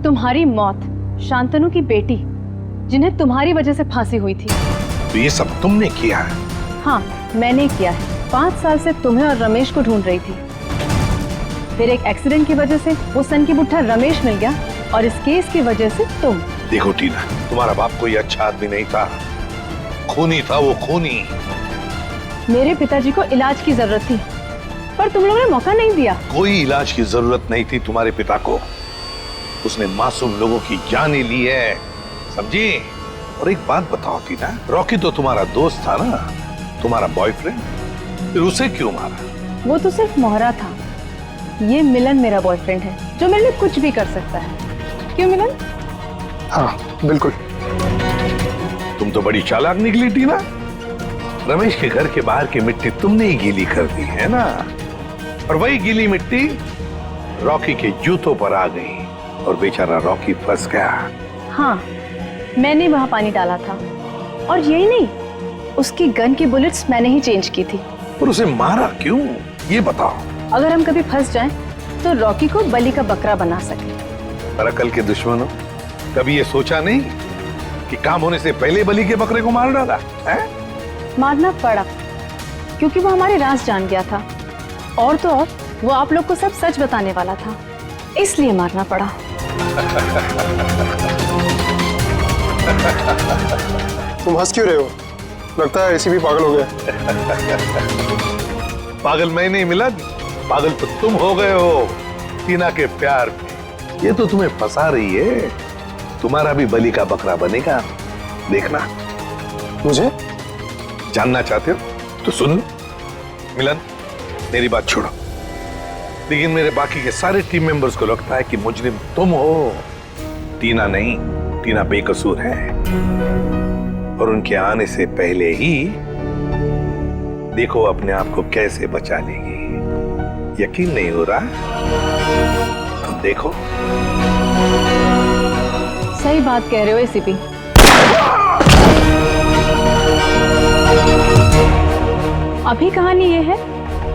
तुम्हारी मौत शांतनु की बेटी, जिन्हें तुम्हारी वजह से फांसी हुई थी। तो ये सब तुमने किया है? हाँ, मैंने किया है। 5 साल से तुम्हें और रमेश को ढूंढ रही थी। फिर एक एक्सीडेंट की वजह से वो सन की बुट्ठा रमेश मिल गया, और इस केस की वजह से तुम। देखो टीना, तुम्हारा बाप कोई अच्छा आदमी नहीं था, खूनी था वो, खूनी। मेरे पिताजी को इलाज की जरूरत थी, पर तुम लोगों ने मौका नहीं दिया। कोई इलाज की जरूरत नहीं थी तुम्हारे पिता को। उसने मासूम लोगों की जानें ली है, समझी? और एक बात बताओ टीना, रॉकी तो तुम्हारा दोस्त था ना, तुम्हारा बॉयफ्रेंड, फिर उसे क्यों मारा? वो तो सिर्फ मोहरा था। ये मिलन मेरा बॉयफ्रेंड है, जो मेरे लिए कुछ भी कर सकता है। क्यों मिलन? हाँ बिल्कुल। तुम तो बड़ी चालाक निकली टीना। रमेश के घर के बाहर की मिट्टी तुमने ही गीली कर दी है ना, और वही गीली मिट्टी रॉकी के जूतों पर आ गई और बेचारा रॉकी फंस गया। हाँ, मैंने वहां पानी डाला था, और यही नहीं, उसकी गन की बुलेट्स मैंने ही चेंज की थी। पर उसे मारा क्यों, ये बताओ। अगर हम कभी फंस जाएं, तो रॉकी को बलि का बकरा बना सके। पर अकल के दुश्मनों, कभी ये सोचा नहीं कि काम होने से पहले बलि के बकरे को मार डाला है? मारना पड़ा क्योंकि वो हमारे राज जान गया था, और तो और वो आप लोग को सब सच बताने वाला था, इसलिए मारना पड़ा। तुम हंस क्यों रहे हो? लगता है एसीपी पागल हो गया। पागल मैं नहीं मिलन, पागल तो तुम हो गए हो टीना के प्यार में। ये तो तुम्हें फंसा रही है। तुम्हारा भी बलि का बकरा बनेगा, देखना। मुझे जानना चाहते हो तो सुन लो। मिलन, मेरी बात छोड़ो, लेकिन मेरे बाकी के सारे टीम मेंबर्स को लगता है कि मुजरिम तुम हो, टीना नहीं। टीना बेकसूर है, और उनके आने से पहले ही देखो अपने आप को कैसे बचा लेगी। यकीन नहीं हो रहा तो देखो। सही बात कह रहे हो एसीपी। अभी कहानी ये है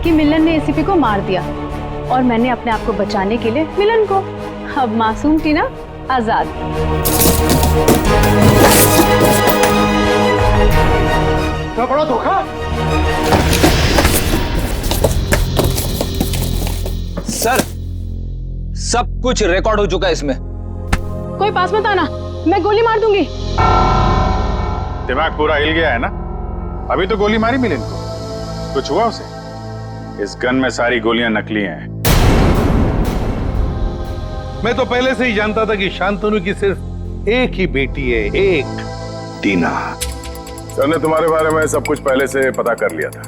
कि मिलन ने एसीपी को मार दिया, और मैंने अपने आप को बचाने के लिए मिलन को। अब मासूम टीना आजाद। क्या बड़ा धोखा। सर, सब कुछ रिकॉर्ड हो चुका है इसमें। कोई पास मत आना, मैं गोली मार दूंगी। दिमाग पूरा हिल गया है ना? अभी तो गोली मारी मिलन को, कुछ हुआ उसे? इस गन में सारी गोलियां नकली हैं। मैं तो पहले से ही जानता था कि शांतनु की सिर्फ एक ही बेटी है, एक, टीना। सर ने तुम्हारे बारे में सब कुछ पहले से पता कर लिया था,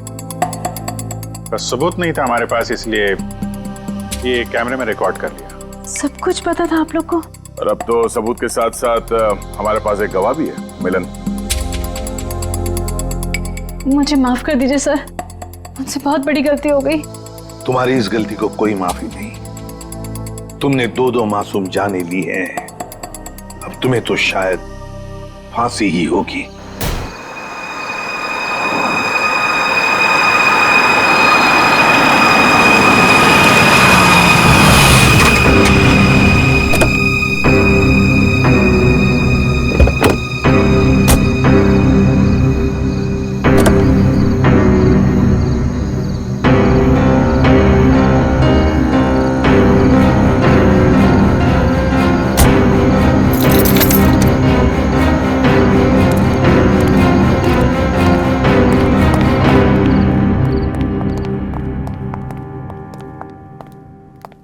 पर सबूत नहीं था हमारे पास, इसलिए ये कैमरे में रिकॉर्ड कर लिया। सब कुछ पता था आप लोग को? और अब तो सबूत के साथ साथ हमारे पास एक गवाह भी है, मिलन। मुझे माफ कर दीजिए सर, मुझसे बहुत बड़ी गलती हो गई। तुम्हारी इस गलती को कोई माफी नहीं। तुमने दो मासूम जाने ली हैं, अब तुम्हें तो शायद फांसी ही होगी।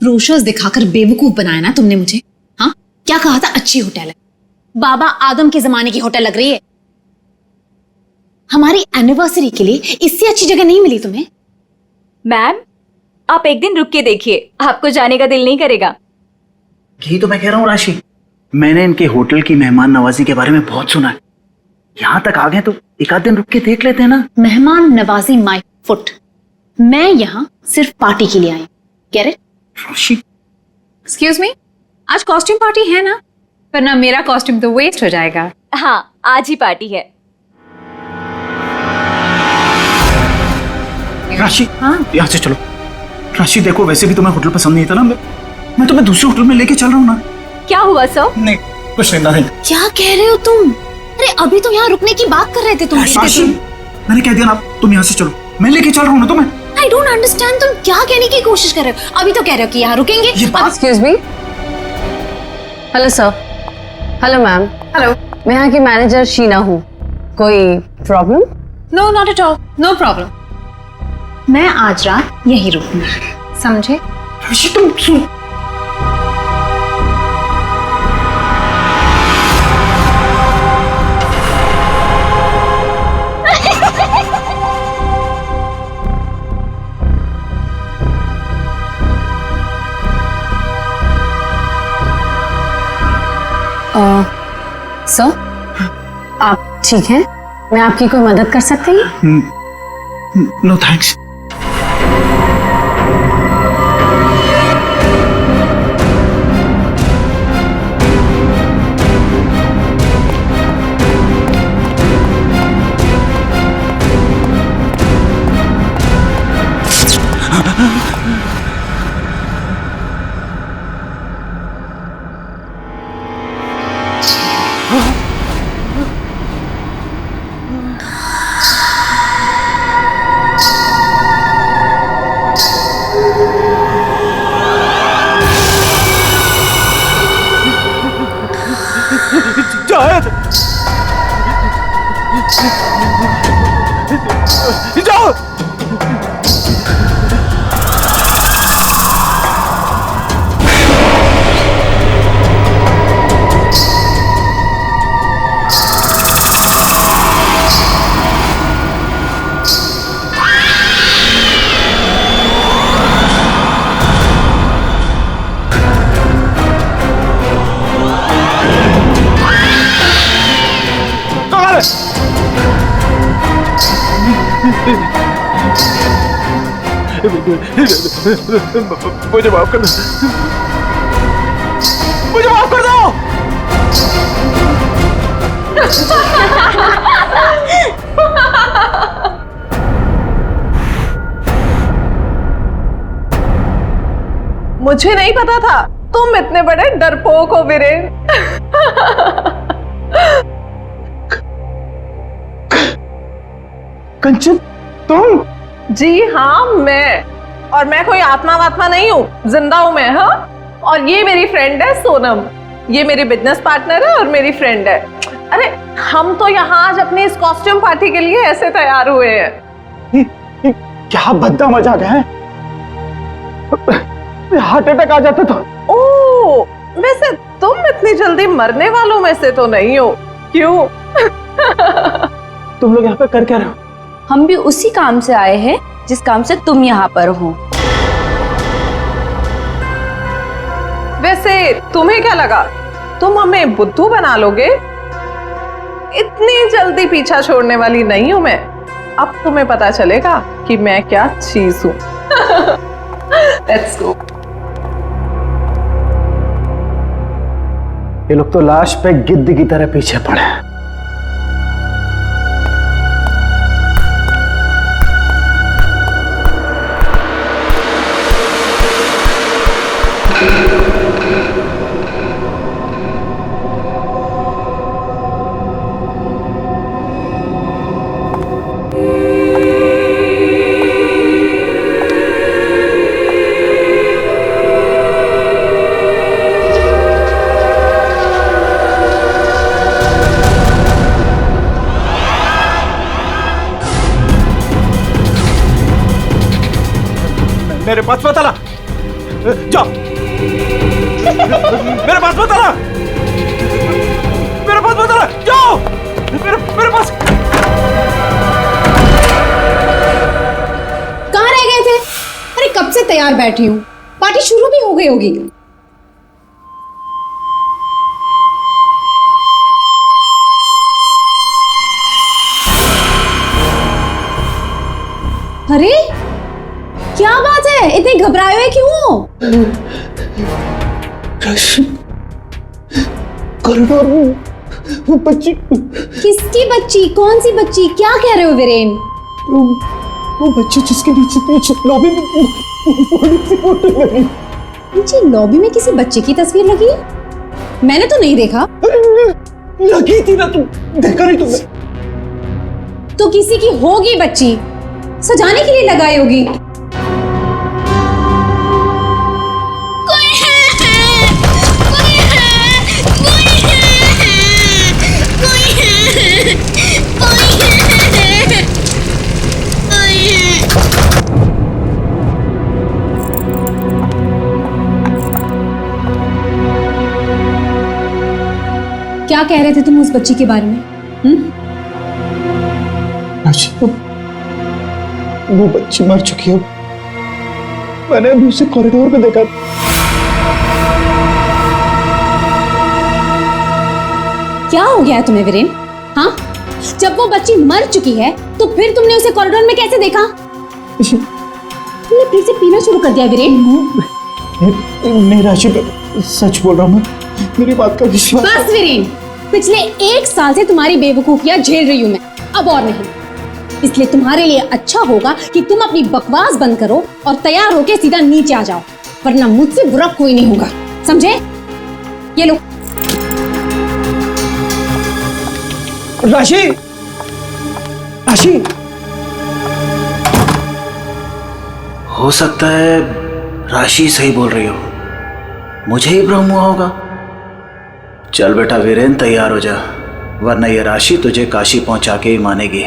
ब्रोशर्स दिखाकर बेवकूफ बनाया ना तुमने मुझे। हाँ, क्या कहा था? अच्छी होटल है, बाबा आदम के जमाने की होटल लग रही है। हमारी एनिवर्सरी के लिए इससे अच्छी जगह नहीं मिली तुम्हें। मैम, आप एक दिन रुक के देखिए, आपको जाने का दिल नहीं करेगा। यही तो मैं कह रहा हूँ राशि, मैंने इनके होटल की मेहमान नवाजी के बारे में बहुत सुना है। यहाँ तक आ गए तो एक आध दिन रुक के देख लेते हैं ना। मेहमान नवाजी माय फुट। मैं यहाँ सिर्फ पार्टी के लिए आई। Get it? एक्सक्यूज मी, आज कॉस्ट्यूम पार्टी है ना? वरना मेरा कॉस्ट्यूम तो वेस्ट हो जाएगा। हाँ, आज ही पार्टी है। राशि, हाँ, यहाँ से चलो। राशि देखो, वैसे भी तुम्हें होटल पसंद नहीं था ना, मैं तुम्हें दूसरे होटल में लेके चल रहा हूँ ना। क्या हुआ सर? नहीं, कुछ नहीं। क्या कह रहे हो तुम? अरे अभी तो यहाँ रुकने की बात कर रहे थे तुम। मैंने कह दिया ना, तुम यहाँ से चलो, मैं लेके चल रहा हूँ ना तुम्हें। I don't understand, तुम क्या कहने की कोशिश कर रहे हो? अभी तो कह रहे हो कि यहाँ रुकेंगे। Excuse me? Hello sir. Hello ma'am. Hello, मैं यहाँ की मैनेजर शीना हूँ। कोई problem? No, not at all, no problem. मैं आज रात यहीं रुकूंगी, समझे? तुम सुन। सर, आप ठीक हैं? मैं आपकी कोई मदद कर सकती हूँ? No thanks. शायद जाओ। मुझे माफ कर दो, मुझे माफ कर दो। मुझे नहीं पता था तुम इतने बड़े डरपोक हो वीरेन। कंचन तुम? जी हाँ मैं, और मैं कोई आत्मा वात्मा नहीं हूँ, जिंदा हूँ मैं। हाँ, और ये मेरी फ्रेंड है सोनम, ये मेरी बिजनेस पार्टनर है और मेरी फ्रेंड है। अरे हम तो यहाँ आज अपनी इस कॉस्ट्यूम पार्टी के लिए ऐसे तैयार हुए हैं। क्या भद्दा मजाक है, हार्ट अटैक आ जाता तो। ओ, वैसे तुम इतनी जल्दी मरने वालों में से तो नहीं हो, क्यों? तुम लोग यहाँ पे कर क्या रहे हो? हम भी उसी काम से आए हैं जिस काम से तुम यहाँ पर हो। वैसे तुम्हें क्या लगा तुम हमें बुद्धू बना लोगे? इतनी जल्दी पीछा छोड़ने वाली नहीं हूं मैं। अब तुम्हें पता चलेगा कि मैं क्या चीज हूं। Let's go. ये लोग तो लाश पे गिद्ध की तरह पीछे पड़े हैं। मेरे पास मत आना, जाओ। मेरे पास मत आना, मेरे पास मत आना, जाओ। मेरे पास। कहाँ रह गए थे? अरे कब से तैयार बैठी हूँ, पार्टी शुरू भी हो गई होगी। अरे क्या बात है, इतने घबराए हुए क्यों हो? कॉरिडोर में वो बच्ची। किसकी बच्ची? कौन सी बच्ची? क्या कह रहे हो वीरेन? वो बच्ची जिसके नीचे लॉबी में बड़ी सी फोटो लगी। नीचे लॉबी में किसी बच्चे की तस्वीर लगी? मैंने तो नहीं देखा। लगी थी ना, तुम देखा नहीं तुमने? तो किसी की होगी बच्ची, सजाने के लिए लगाई होगी। क्या कह रहे थे तुम उस बच्ची के बारे में? वो बच्ची मर चुकी है, मैंने अभी उसे कॉरिडोर में देखा। क्या हो गया है तुम्हें वीरेन? हाँ, जब वो बच्ची मर चुकी है तो फिर तुमने उसे कॉरिडोर में कैसे देखा? तुमने फिर से पीना शुरू कर दिया वीरेन? नहीं राशि, सच बोल रहा हूँ मैं, मेरी बात का विश्वास। बस वीरेन, पिछले 1 साल से तुम्हारी बेवकूफियां झेल रही हूं मैं, अब और नहीं। इसलिए तुम्हारे लिए अच्छा होगा कि तुम अपनी बकवास बंद करो और तैयार होके सीधा नीचे आ जाओ, वरना मुझसे बुरा कोई नहीं होगा, समझे? ये लो। राशि, राशि, हो सकता है राशि सही बोल रही हो, मुझे ही भ्रम हुआ होगा। चल बेटा वीरेन, तैयार हो जा, वरना ये राशि तुझे काशी पहुंचा के ही मानेगी।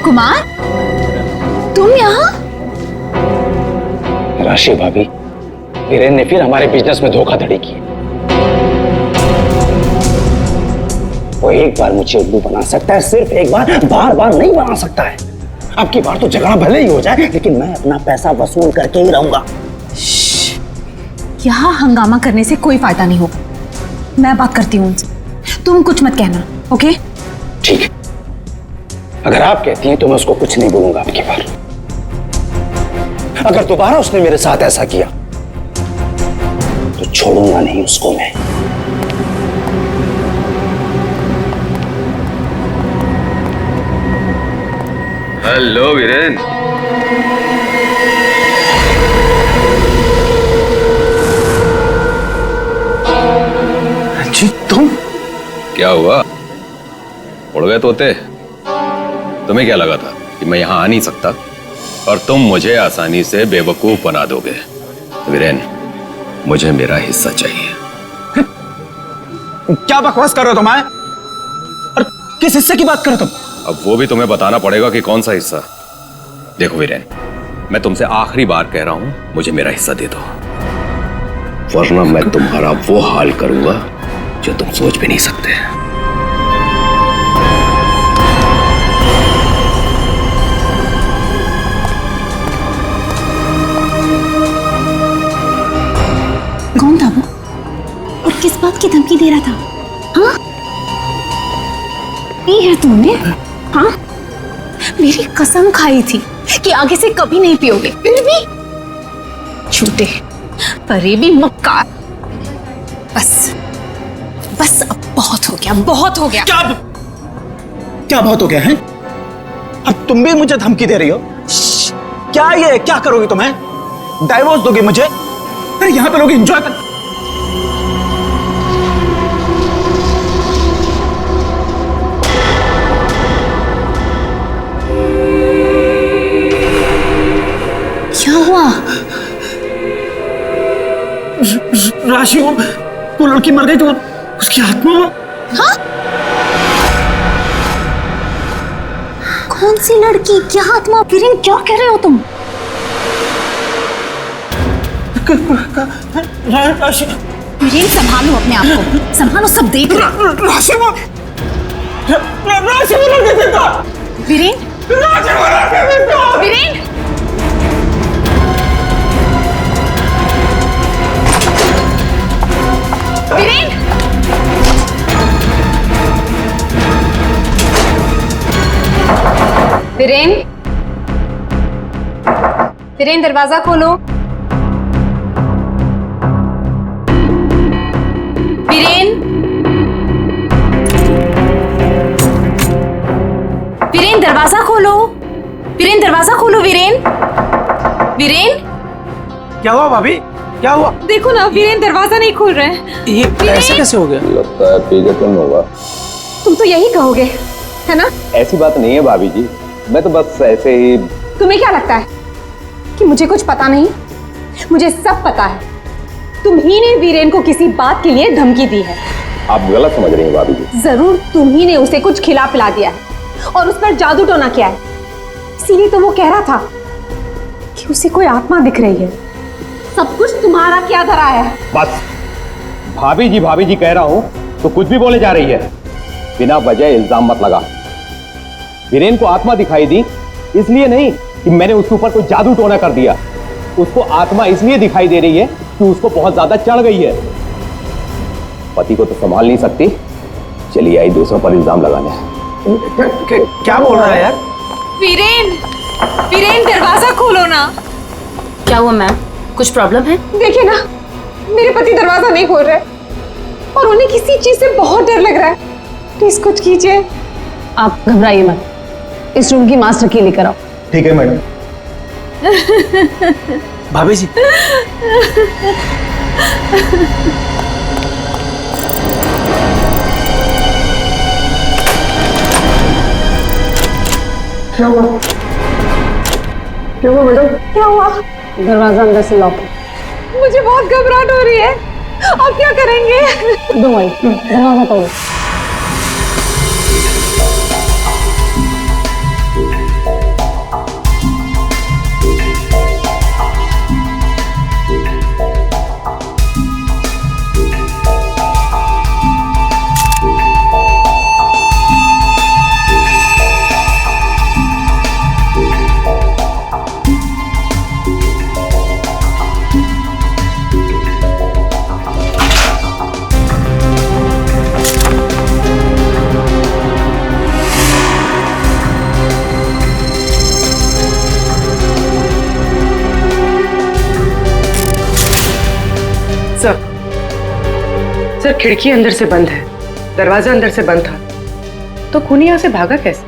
कुमार, तुम यहाँ? राशि भाभी, वीरेन ने फिर हमारे बिजनेस में धोखाधड़ी की। वो एक बार मुझे उल्लू बना सकता है, सिर्फ एक बार, बार बार नहीं बना सकता है। अब की बार तो झगड़ा भले ही हो जाए, लेकिन मैं अपना पैसा वसूल करके ही रहूंगा। यहाँ हंगामा करने से कोई फायदा नहीं होगा। मैं बात करती हूँ उनसे, तुम कुछ मत कहना, ओके? ठीक है, अगर आप कहती हैं तो मैं उसको कुछ नहीं बोलूंगा अब की बार। अगर दोबारा उसने मेरे साथ ऐसा किया तो छोड़ूंगा नहीं उसको मैं। हेलो वीरेन। जी तुम? क्या हुआ, उड़ गए तोते? तुम्हें क्या लगा था कि मैं यहां आ नहीं सकता और तुम मुझे आसानी से बेवकूफ बना दोगे? वीरेन, मुझे मेरा हिस्सा चाहिए। क्या बकवास कर रहे हो तुम? और किस हिस्से की बात कर रहे हो तुम? अब वो भी तुम्हें बताना पड़ेगा कि कौन सा हिस्सा। देखो वीरेन, मैं तुमसे आखिरी बार कह रहा हूं, मुझे मेरा हिस्सा दे दो, वरना मैं तुम्हारा वो हाल करूंगा जो तुम सोच भी नहीं सकते। कौन था वो और किस बात की धमकी दे रहा था? हाँ, ये है तुमने? हाँ, मेरी कसम खाई थी कि आगे से कभी नहीं पियोगे, फिर भी झूठे, फरेबी मक्कार। बस बस अब बहुत हो गया, बहुत हो गया। क्या बहुत हो गया है? अब तुम भी मुझे धमकी दे रही हो? क्या ये, क्या करोगी तुम? डाइवोर्स दोगे मुझे? अरे यहाँ पे लोग एंजॉय कर। क्या हुआ? राशि, वो लड़की मर गई तो उसकी आत्मा। हाँ? कौन सी लड़की, क्या आत्मा? वीरेन, क्या कह रहे हो तुम? राशि, वीरेन, संभालो अपने आप को, संभालो, सब देख रहे हैं। राशि, वो लड़की जिंदा। वीरेन, राशि, वो लड़की जिंदा। वीरेन, वीरेन, वीरेन, वीरेन, दरवाजा खोलो। वीरेन, वीरेन, दरवाजा खोलो। वीरेन, दरवाजा खोलो। वीरेन, वीरेन, क्या हुआ भाभी, क्या हुआ? देखो ना, वीरेन दरवाजा नहीं खोल रहे हैं। ये ऐसे कैसे हो गया? लगता है पीजन होगा। तुम तो यही कहोगे, है ना? ऐसी बात नहीं है भाभी जी, मैं तो बस ऐसे ही। तुम्हें क्या लगता है कि मुझे कुछ पता नहीं? मुझे सब पता है। तुम ही ने वीरेन को किसी बात के लिए धमकी दी है। आप गलत समझ रही हैं भाभी जी। जरूर तुम ही ने उसे कुछ खिला पिला दिया है और उस पर जादू टोना किया है। इसीलिए तो वो कह रहा था कि उसे कोई आत्मा दिख रही है। सब कुछ तुम्हारा क्या धरा है? बस भाभी जी कह रहा हूं तो कुछ भी बोले जा रही है। बिना वजह इल्जाम मत लगा। वीरेन को आत्मा दिखाई दी इसलिए नहीं कि मैंने उसके ऊपर कोई जादू टोना कर दिया। उसको आत्मा इसलिए दिखाई दे रही है कि उसको बहुत ज्यादा चढ़ गई है। पति को तो संभाल नहीं सकती, चलिए आई दूसरों पर इल्जाम लगाने। क्या बोल रहा है यार? वीरेन दरवाजा खोलो ना। क्या हुआ मैम, कुछ प्रॉब्लम है? देखिए ना, मेरे पति दरवाजा नहीं खोल रहे और उन्हें किसी चीज से बहुत डर लग रहा है। प्लीज कुछ कीजिए। आप घबराइए मत, इस रूम की मास्टर की लेकर आओ। ठीक है मैडम। भाभी जी, क्या हुआ? क्या हुआ मैडम? क्या हुआ? दरवाजा अंदर से लॉक है। मुझे बहुत घबराहट हो रही है। आप क्या करेंगे? डोंट वरी, दरवाजा तोड़ो। सर खिड़की अंदर से बंद है, दरवाजा अंदर से बंद था, तो खूनी यहाँ से भागा कैसे?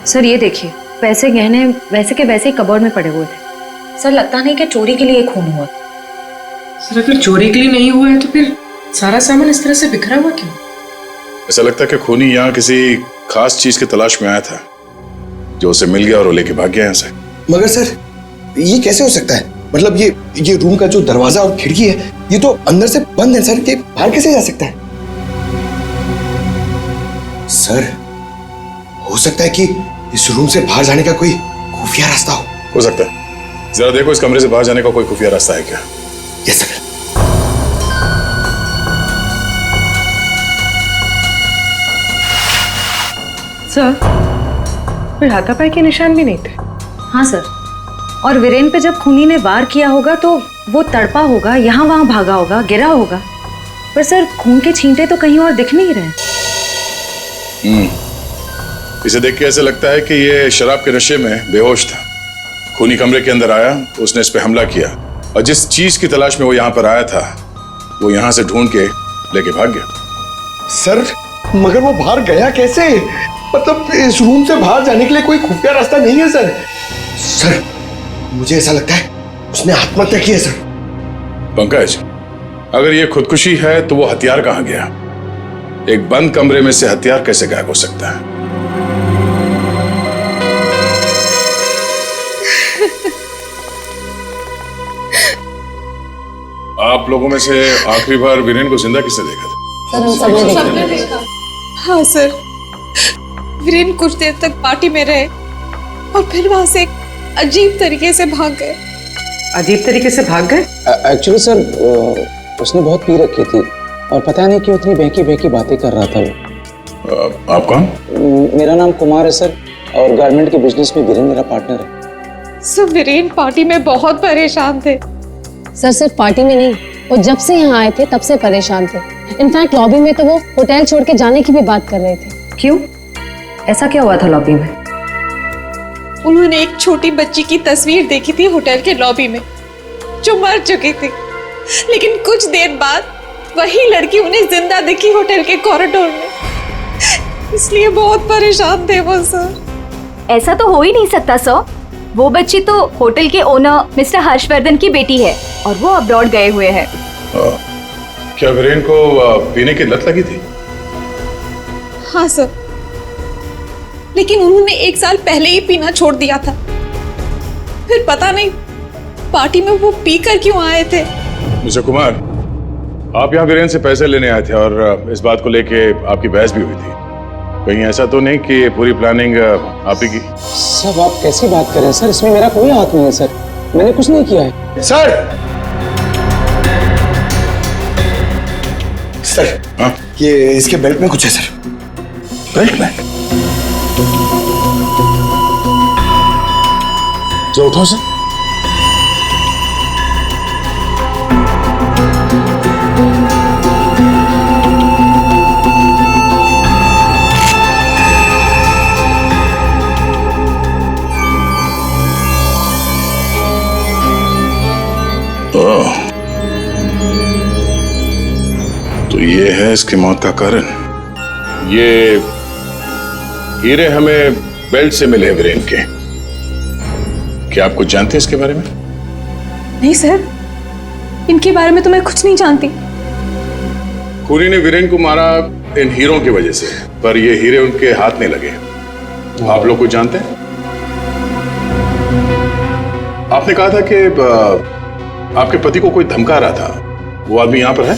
सर ये देखिए, पैसे गहने वैसे के वैसे ही कबर्ड में पड़े हुए थे। सर लगता नहीं कि चोरी के लिए खून हुआ। सर अगर चोरी के लिए नहीं हुआ है तो फिर सारा सामान इस तरह से बिखरा हुआ क्यों? ऐसा लगता है कि खूनी यहाँ किसी खास चीज की तलाश में आया था, जो उसे मिल गया और वो लेके भाग गया यहाँ से। मगर सर ये कैसे हो सकता है? मतलब ये रूम का जो दरवाजा और खिड़की है ये तो अंदर से बंद है सर, ये बाहर कैसे जा सकता है? सर हो सकता है कि इस रूम से बाहर जाने का कोई खुफिया रास्ता हो सकता है। जरा देखो इस कमरे से बाहर जाने का कोई खुफिया रास्ता है क्या? Yes sir. सर कोई हाथापाई के निशान भी नहीं थे। हाँ सर, और वीरेन पे जब खूनी ने वार किया होगा तो वो तड़पा होगा, यहाँ वहां भागा होगा, गिरा होगा, पर सर खून के छींटे तो कहीं और दिख नहीं रहे। इसे देख के ऐसा लगता है कि ये शराब के नशे में बेहोश था। खूनी कमरे के अंदर आया, उसने इस पे हमला किया और जिस चीज की तलाश में वो यहाँ पर आया था वो यहाँ से ढूंढ के लेके भाग गया। सर मगर वो बाहर गया कैसे? मतलब इस रूम से बाहर जाने के लिए कोई खुफिया रास्ता नहीं है सर। सर मुझे ऐसा लगता है उसने आत्महत्या की है सर। पंकज, अगर ये खुदकुशी है तो वो हथियार कहाँ गया? एक बंद कमरे में से हथियार कैसे गायब हो सकता है? आप लोगों में से आखिरी बार वीरेन को जिंदा किसने देखा था? सर हम सबने देखा। हाँ सर, वीरेन कुछ देर तक पार्टी में रहे और फिर वहां से एक अजीब तरीके से भाग गए। अजीब तरीके से भाग गए? एक्चुअली सर उसने बहुत पी रखी थी और पता नहीं क्यों इतनी बहकी बहकी बातें कर रहा था वो। आप कौन? मेरा नाम कुमार है सर और गारमेंट के बिजनेस में वीरेन मेरा पार्टनर है। सर वीरेन पार्टी में बहुत परेशान थे। सर सिर्फ पार्टी में नहीं, वो जब से यहाँ आए थे तब से परेशान थे। इनफैक्ट लॉबी में तो वो होटल छोड़ के जाने की भी बात कर रहे थे। क्यों, ऐसा क्या हुआ था लॉबी में? उन्होंने एक छोटी बच्ची की तस्वीर देखी थी होटल के लॉबी में जो मर चुकी थी, लेकिन कुछ देर बाद वही लड़की उन्हें जिंदा दिखी होटल के कॉरिडोर में, इसलिए बहुत परेशान थे वो सर। ऐसा तो हो ही नहीं सकता सर, वो बच्ची तो होटल के ओनर मिस्टर हर्षवर्धन की बेटी है और वो अब्रॉड गए हुए हैं। क्या वीरेन को पीने की लत लगी थी? हाँ सर, लेकिन उन्होंने 1 साल पहले ही पीना छोड़ दिया था। फिर पता नहीं पार्टी में वो पीकर क्यों आए थे। मिस्टर कुमार, आप यहाँ वीरेन से पैसे लेने आए थे और इस बात को लेके आपकी बहस भी हुई थी। कहीं ऐसा तो नहीं कि पूरी प्लानिंग आप ही की? सब आप कैसी बात कर रहे हैं सर, इसमें मेरा कोई हाथ नहीं है सर। मैंने कुछ नहीं किया है। सर सर हाँ? ये इसके बेल्ट में कुछ है सर। बेल्ट में? जो उठाओ सर। तो ये है इसकी मौत का कारण। ये हीरे हमें बेल्ट से मिले वीरेन के। क्या आप कुछ जानते हैं इसके बारे में? नहीं सर, इनके बारे में तो मैं कुछ नहीं जानती। खूनी ने वीरेन को मारा इन हीरों की वजह से, पर ये हीरे उनके हाथ नहीं लगे। आप लोग कुछ जानते हैं? आपने कहा था कि आपके पति को कोई धमका रहा था, वो आदमी यहां पर है?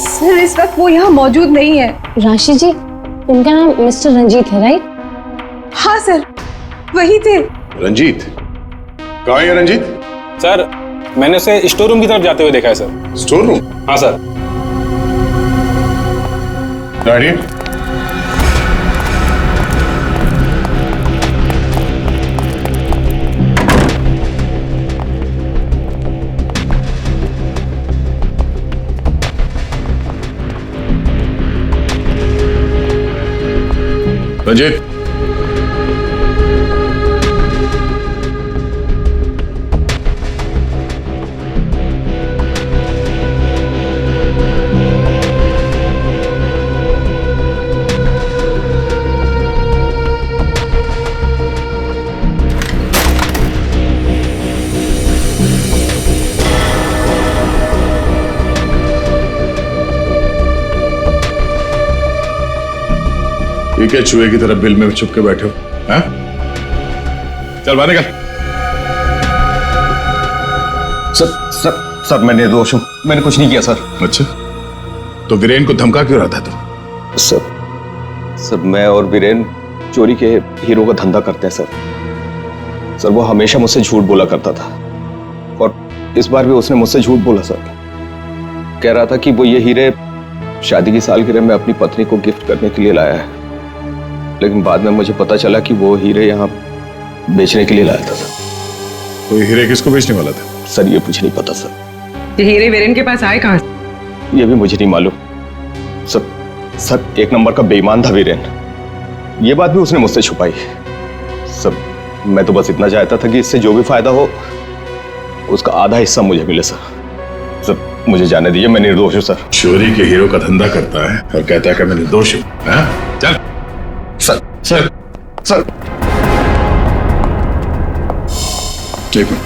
सर इस वक्त वो यहाँ मौजूद नहीं है। राशि जी, उनका नाम मिस्टर रंजीत है, राइट? हाँ सर, वही थे। रंजीत? कहाँ है रंजीत? सर मैंने उसे स्टोर रूम की तरफ जाते हुए देखा है सर। Store room? हाँ सर। गाड़ी? रंजीत, ये क्या चूहे की तरह बिल में छुप के बैठे हो? हैं? चल बाहर निकल। सर मैं निर्दोष हूं, मैंने कुछ नहीं किया सर। अच्छा, तो वीरेन को धमका क्यों रहा था तुम? सर मैं और वीरेन चोरी के हीरो का धंधा करते हैं सर। वो हमेशा मुझसे झूठ बोला करता था और इस बार भी उसने मुझसे झूठ बोला सर। कह रहा था कि वो ये हीरे शादी की सालगिरह में अपनी पत्नी को गिफ्ट करने के लिए लाया है, लेकिन बाद में मुझे पता चला कि वो हीरे यहाँ बेचने के लिए लाया था। तो ये हीरे किसको बेचने वाला था? सर ये मुझे नहीं पता सर। ये हीरे वीरेन के पास आए कहाँ से? ये भी मुझे नहीं मालूम सर। एक नंबर का बेईमान था वीरेन, ये बात भी उसने मुझसे छुपाई। सर मैं तो बस इतना चाहता था कि इससे जो भी फायदा हो उसका आधा हिस्सा मुझे मिले सर मुझे जाने दीजिए, मैं निर्दोष हूँ सर। चोरी के हीरो का धंधा करता है और कहता है कि मैं निर्दोष हूँ। चल सर। एक मिनट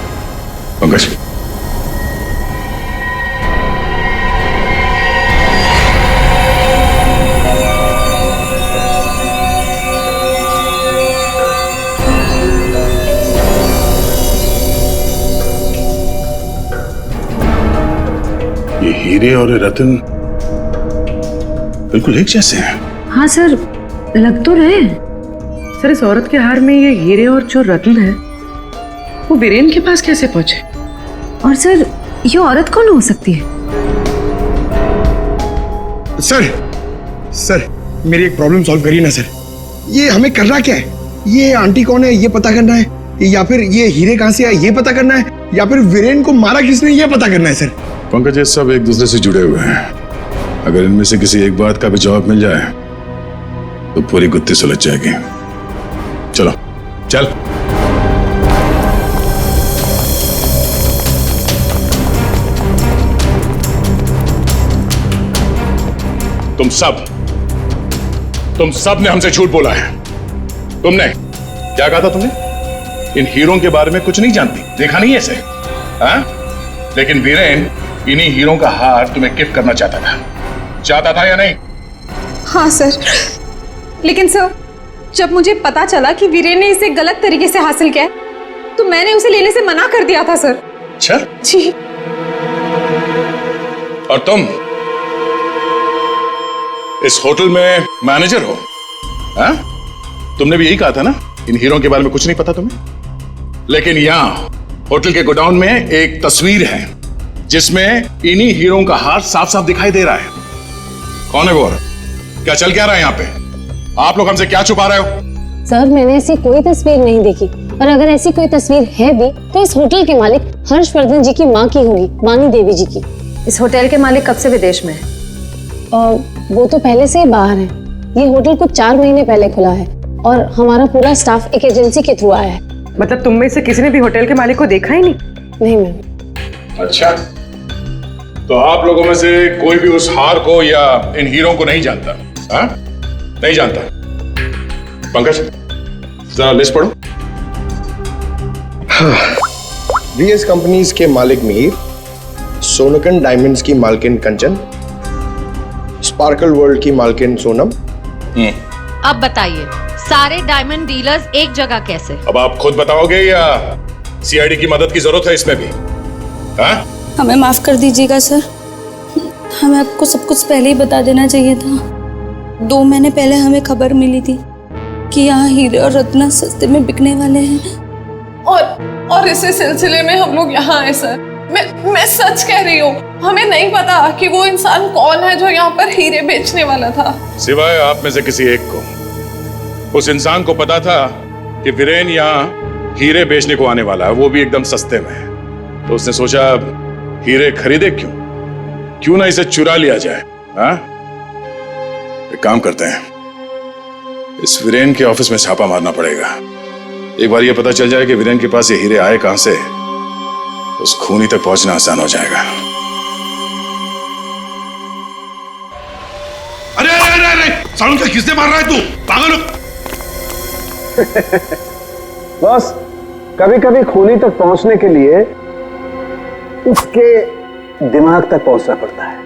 पंकज, ये हीरे और रतन बिल्कुल एक जैसे हैं। हाँ सर, लग तो रहे। सर इस औरत के हार में ये हीरे और जो रत्न है वो वीरेन के पास कैसे पहुंचे? और सर ये औरत कौन हो सकती है? सर मेरी एक प्रॉब्लम सॉल्व करिए ना सर। ये हमें करना क्या है? ये आंटी कौन है ये पता करना है, या फिर ये हीरे कहां से आए ये पता करना है, या फिर वीरेन को मारा किसने ये पता करना है सर। पंकज, ये सब एक दूसरे से जुड़े हुए हैं। अगर इनमें से किसी एक बात का भी जवाब मिल जाए तो पूरी गुत्थी सुलझ जाएगी। चलो चल। तुम सब ने हमसे झूठ बोला है। तुमने क्या कहा था? तुमने इन हीरों के बारे में कुछ नहीं जानती, देखा नहीं ऐसे? लेकिन वीरेन इन्हीं हीरों का हार तुम्हें गिफ्ट करना चाहता था या नहीं? हाँ सर, लेकिन सर जब मुझे पता चला कि वीरेन ने इसे गलत तरीके से हासिल किया तो मैंने उसे लेने से मना कर दिया था सर। अच्छा जी। और इस होटल में मैनेजर हो? हाँ? तुमने भी यही कहा था ना, इन हीरों के बारे में कुछ नहीं पता तुम्हें। लेकिन यहाँ होटल के गोडाउन में एक तस्वीर है जिसमें इन्हीं हीरों का हाथ साफ साफ दिखाई दे रहा है। कौन है वो? क्या चल क्या रहा है यहाँ पे? आप लोग हमसे क्या छुपा रहे हो? सर, मैंने ऐसी कोई तस्वीर नहीं देखी, और अगर ऐसी कोई तस्वीर है भी तो इस होटल के मालिक हर्षवर्धन जी की माँ की होगी, वाणी देवी जी की। इस होटल के मालिक कब से विदेश में है? और वो तो पहले से ही बाहर है। ये होटल कुछ 4 महीने पहले खुला है और हमारा पूरा स्टाफ एक एजेंसी के थ्रू आया है। मतलब तुम में से किसी ने भी होटल के मालिक को देखा ही नहीं? नहीं मैम। अच्छा, तो आप लोगों में से कोई भी उस हार को या इन हीरों को नहीं जानता? हाँ? नहीं जानता? पंकज, जरा लिस्ट पढ़ो। वीएस कंपनीज के मालिक मीर, सोनकन डायमंड्स की मालकिन कंचन, स्पार्कल वर्ल्ड की मालकिन सोनम। अब बताइए, सारे डायमंड डीलर्स एक जगह कैसे? अब आप खुद बताओगे या सीआईडी की मदद की जरूरत है इसमें भी? हाँ? हमें माफ कर दीजिएगा सर, हमें आपको सब कुछ पहले ही बता देना चाहिए था। 2 महीने पहले हमें खबर मिली थी कि यहाँ हीरे और रत्न सस्ते में बिकने वाले हैं, और इसी सिलसिले में हम लोग यहाँ आए सर। मैं सच कह रही हूँ, हमें नहीं पता कि वो इंसान कौन है जो यहाँ पर हीरे बेचने वाला था। सिवाय आप में से किसी एक को उस इंसान को पता था कि वीरेन यहाँ हीरे बेचने को आने वाला है, वो भी एकदम सस्ते में। तो उसने सोचा हीरे खरीदे क्यों ना इसे चुरा लिया जाए। हाँ? एक काम करते हैं, इस वीरेन के ऑफिस में छापा मारना पड़ेगा। एक बार ये पता चल जाए कि वीरेन के पास ये हीरे आए कहां से, उस खूनी तक पहुंचना आसान हो जाएगा। अरे अरे अरे अरे, सालून का किसने मार रहा है तू? पागल हो? बस कभी कभी खूनी तक पहुंचने के लिए उसके दिमाग तक पहुंचना पड़ता है।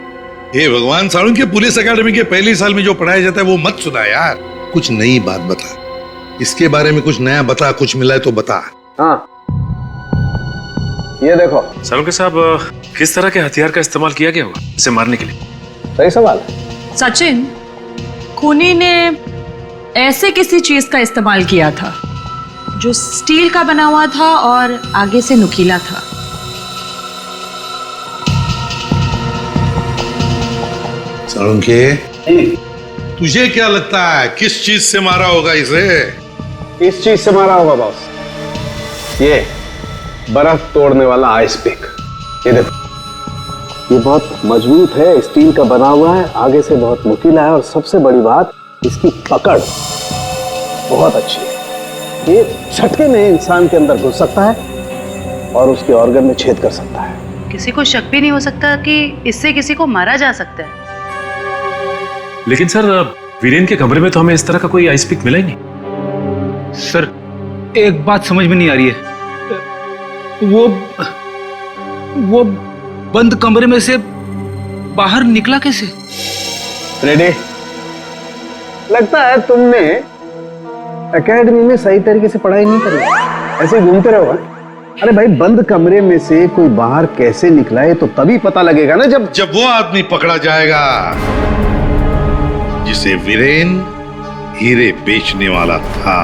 हे भगवान, सालून के पुलिस अकेडमी के पहले साल में जो पढ़ाया जाता है वो मत सुना यार। कुछ नई बात बता, इसके बारे में कुछ नया बता, कुछ मिला है तो बता। हाँ, ये देखो। सालुंके साहब, किस तरह के हथियार का इस्तेमाल किया गया होगा इसे मारने के लिए? सही सवाल। सचिन, खूनी ने ऐसे किसी चीज का इस्तेमाल किया था जो स्टील का बना हुआ था और आगे से नुकीला था। सालुंके, तुझे क्या लगता है किस चीज से मारा होगा इसे? इस चीज से मारा होगा बॉस, ये बर्फ तोड़ने वाला आइस पिक। ये देखो, ये बहुत मजबूत है, स्टील का बना हुआ है, आगे से बहुत नुकीला है, और सबसे बड़ी बात इसकी पकड़ बहुत अच्छी है। ये झटके में इंसान के अंदर घुस सकता है और उसके ऑर्गन में छेद कर सकता है। किसी को शक भी नहीं हो सकता कि इससे किसी को मारा जा सकता है। लेकिन सर, वीरेन के कमरे में तो हमें इस तरह का कोई आइस पिक मिला ही नहीं। सर, एक बात समझ में नहीं आ रही है, वो बंद कमरे में से बाहर निकला कैसे? रेडी? लगता है तुमने एकेडमी में सही तरीके से पढ़ाई नहीं करी, ऐसे घूमते रहो। अरे भाई, बंद कमरे में से कोई बाहर कैसे निकला है तो तभी पता लगेगा ना जब वो आदमी पकड़ा जाएगा जिसे वीरेन हीरे बेचने वाला था।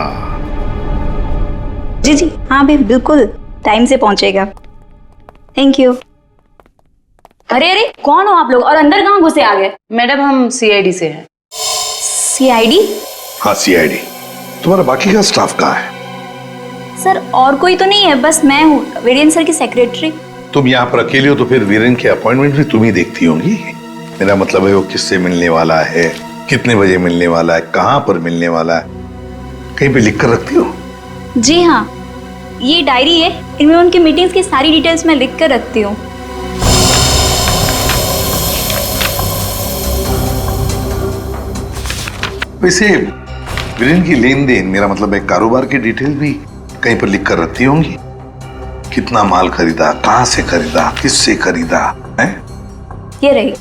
जी जी हाँ भाई, बिल्कुल टाइम से पहुंचेगा। Thank you. अरे अरे, कौन हो आप लोग और अंदर कहाँ घुसे आ गए? मैडम, हम सीआईडी से हैं। सीआईडी? हाँ, सीआईडी। तुम्हारा बाकी का स्टाफ कहाँ है? सर, और कोई तो नहीं है, बस मैं हूँ, वीरेन सर की सेक्रेटरी। तुम यहाँ पर अकेले हो तो फिर वीरेन के अपॉइंटमेंट भी तुम ही देखती होंगी। मेरा मतलब है वो किससे मिलने वाला है, कितने बजे मिलने वाला है, कहाँ पर मिलने वाला है, कहीं पे लिख कर रखती हो? जी हाँ, ये डायरी है, इनमें उनकी मीटिंग्स की सारी डिटेल्स मैं लिख कर रखती हूँ। वैसे वीरेन की लेन देन, मेरा मतलब है कारोबार की डिटेल भी कहीं पर लिख कर रखती होंगी। कितना माल खरीदा, कहाँ से खरीदा, किससे खरीदा है? ये रही।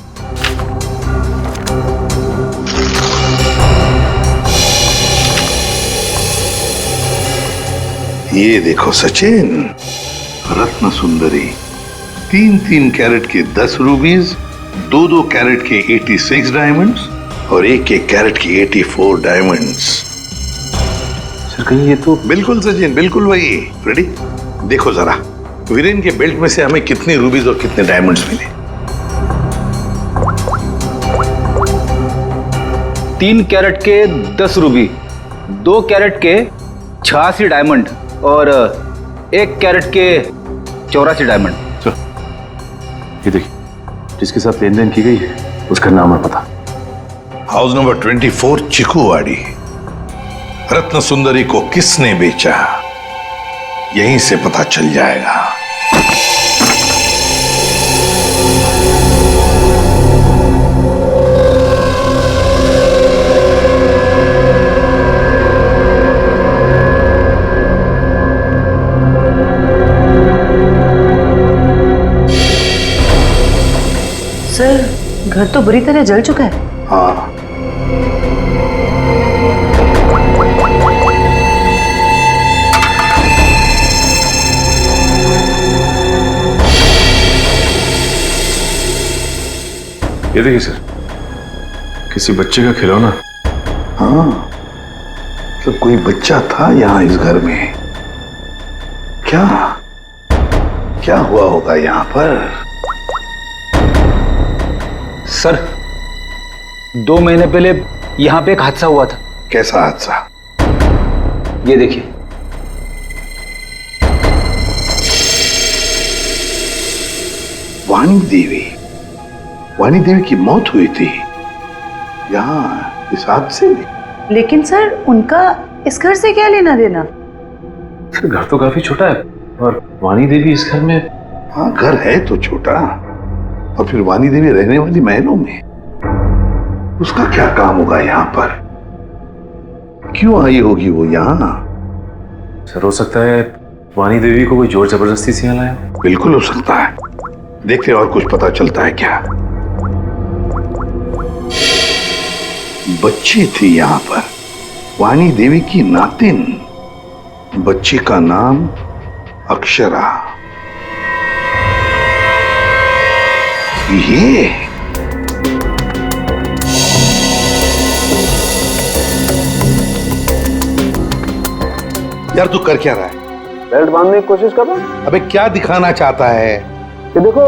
ये देखो सचिन, रत्न सुंदरी, 3-3 कैरेट के 10 रूबीज, 2-2 कैरेट के 86 डायमंड्स और एक एक कैरेट की 84 डायमंड्स। सर कहीं ये तो बिल्कुल सचिन, बिल्कुल वही। रेडी? देखो जरा वीरेन के बेल्ट में से हमें कितने रूबीज और कितने डायमंड्स मिले। 3 कैरेट के 10 रूबी, 2 कैरेट के 86 डायमंड और 1 कैरेट के 84 डायमंड। ये देखिए, जिसके साथ लेन देन की गई है उसका नाम और पता। House number 24 चिकुवाड़ी। रत्न सुंदरी को किसने बेचा, यहीं से पता चल जाएगा। सर घर तो बुरी तरह जल चुका है। हाँ, ये देखिए सर, किसी बच्चे का खिलौना। हाँ, तो कोई बच्चा था यहाँ इस घर में। क्या क्या हुआ होगा यहाँ पर? सर 2 महीने पहले यहाँ पे एक हादसा हुआ था। कैसा हादसा? ये देखिए, वाणी देवी की मौत हुई थी यहाँ इस हादसे में। लेकिन सर उनका इस घर से क्या लेना देना? सर घर तो काफी छोटा है और वाणी देवी इस घर में। हाँ, घर है तो छोटा, और फिर वाणी देवी रहने वाली महलों में। उसका क्या काम होगा यहाँ पर? क्यों आई होगी वो यहाँ? सर हो सकता है वाणी देवी को कोई जोर जबरदस्ती से यहाँ लाया। बिल्कुल हो सकता है। देखते और कुछ पता चलता है क्या। बच्ची थी यहाँ पर, वाणी देवी की नातिन। बच्ची का नाम अक्षरा। ये यार तू कर क्या रहा है? बेल्ट बांधने की कोशिश कर रहा हूं। अबे क्या दिखाना चाहता है? कि देखो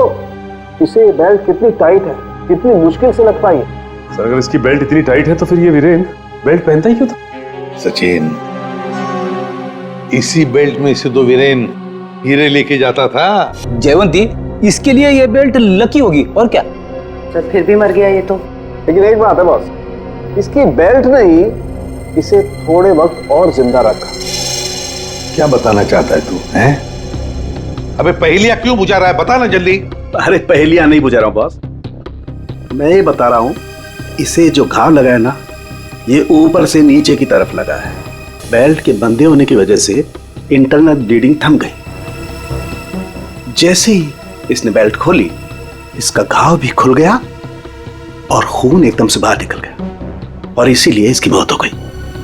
इसे बेल्ट कितनी टाइट है, कितनी मुश्किल से लग पाई है। सर अगर इसकी बेल्ट इतनी टाइट है तो फिर ये वीरेन बेल्ट पहनता ही क्यों था? सचिन, इसी बेल्ट में से तो वीरेन हीरे लेके जाता था। जयवंती, इसके लिए ये बेल्ट लकी होगी और क्या। सर फिर भी मर गया ये तो। लेकिन एक बात है बॉस, इसकी बेल्ट ने ही इसे थोड़े वक्त और जिंदा रखा। क्या बताना चाहता है तू? हैं? अबे पहेलियां क्यों बुझा रहा है? बता ना जल्दी। अरे पहेलियां नहीं बुझा रहा हूं बॉस, मैं ये बता रहा हूं इसे जो घाव लगा है ना, ये ऊपर से नीचे की तरफ लगा है। बेल्ट के बंधे होने की वजह से इंटरनल ब्लीडिंग थम गई। जैसे ही इसने बेल्ट खोली, इसका घाव भी खुल गया और खून एकदम से बाहर निकल गया और इसीलिए इसकी मौत हो गई।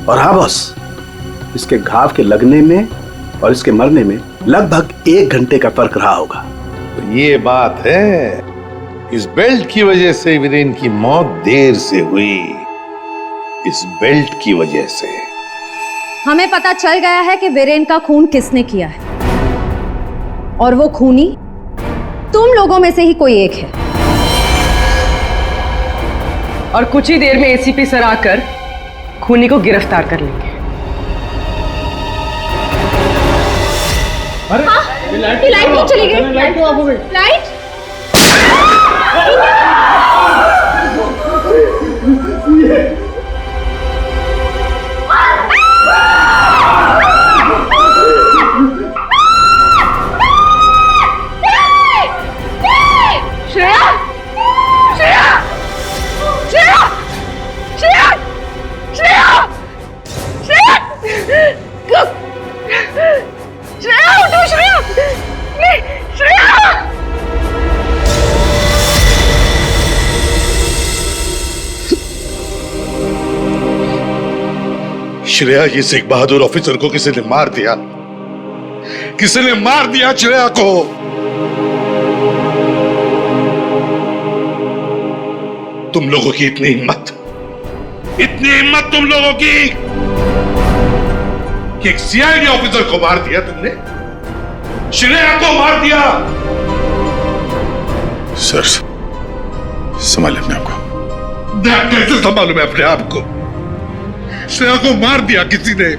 और हाँ बॉस, इसके घाव के लगने में और इसके मरने में लगभग 1 घंटे का फर्क रहा होगा। तो ये बात है, इस बेल्ट की वजह से वीरेन की मौत देर से हुई। इस बेल्ट की वजह से हमें पता चल गया है कि वीरेन का खून किसने किया है, और वो खूनी तुम लोगों में से ही कोई एक है। और कुछ ही देर में एसीपी सर आकर खूनी को गिरफ्तार कर लेंगे। लाइट नहीं चली गई। लाइट श्रेया, ये सिख बहादुर ऑफिसर को किसी ने मार दिया। किसी ने मार दिया श्रेया को। तुम लोगों की इतनी हिम्मत, इतनी हिम्मत तुम लोगों की कि एक सीआईडी ऑफिसर को मार दिया तुमने, श्रेया को मार दिया। सर संभालिए अपने आप को। मैं कैसे संभालूं मैं अपने आप को? श्रेया को मार दिया किसी ने।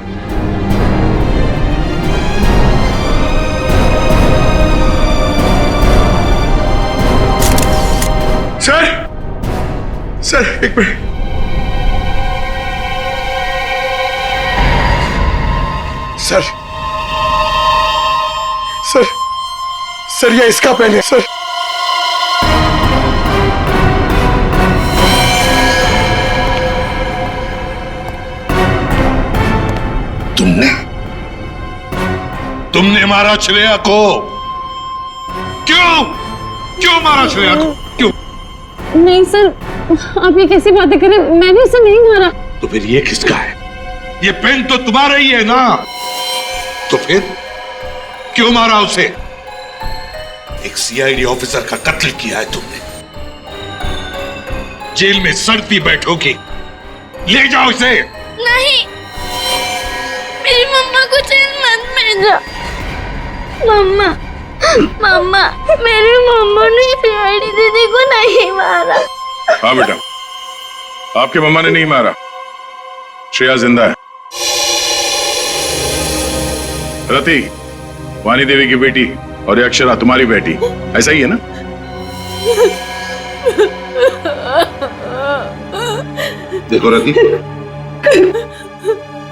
सर एक मिनट। सर सर सर ये इसका पेन है सर। तुमने मारा श्रेया को। क्यों मारा श्रेया को? क्यों? नहीं सर, आप ये कैसी बातें करें, मैंने उसे नहीं मारा। तो फिर ये किसका है? ये पेन तो तुम्हारा ही है ना, तो फिर क्यों मारा उसे? एक सीआईडी ऑफिसर का कत्ल किया है तुमने, जेल में सड़ती बैठोगी। ले जाओ इसे। नहीं, मेरी मम्मा को जेल मत भेजा। मम्मा मेरी मम्मा ने सीआईडी दीदी को नहीं मारा। हाँ बेटा, आपके मम्मा ने नहीं मारा, श्रेया जिंदा है। रति वानी देवी की बेटी और ये अक्षरा तुम्हारी बेटी, ऐसा ही है ना? देखो रति,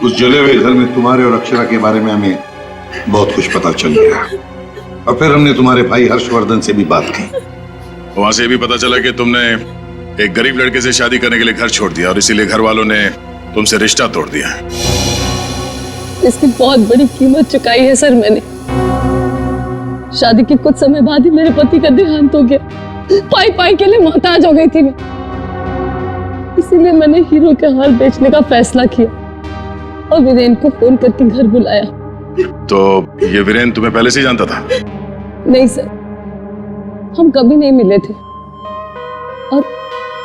उस जले हुए घर में तुम्हारे और अक्षरा के बारे में हमें बहुत कुछ पता चल गया, और फिर हमने तुम्हारे भाई हर्षवर्धन से भी बात की। वहां से भी पता चला कि तुमने एक गरीब लड़के से शादी करने के लिए घर छोड़ दिया और इसीलिए घर वालों ने तुमसे रिश्ता तोड़ दिया है। इसकी बहुत बड़ी कीमत चुकाई है सर मैंने। शादी के कुछ समय बाद ही मेरे पति का देहांत हो गया। पाई के लिए मोहताज हो गई थी मैं, इसीलिए मैंने हीरो के हार बेचने का फैसला किया और वीरेन को फोन करके घर बुलाया। तो ये वीरेन तुम्हें पहले से जानता था? नहीं सर, हम कभी नहीं मिले थे, और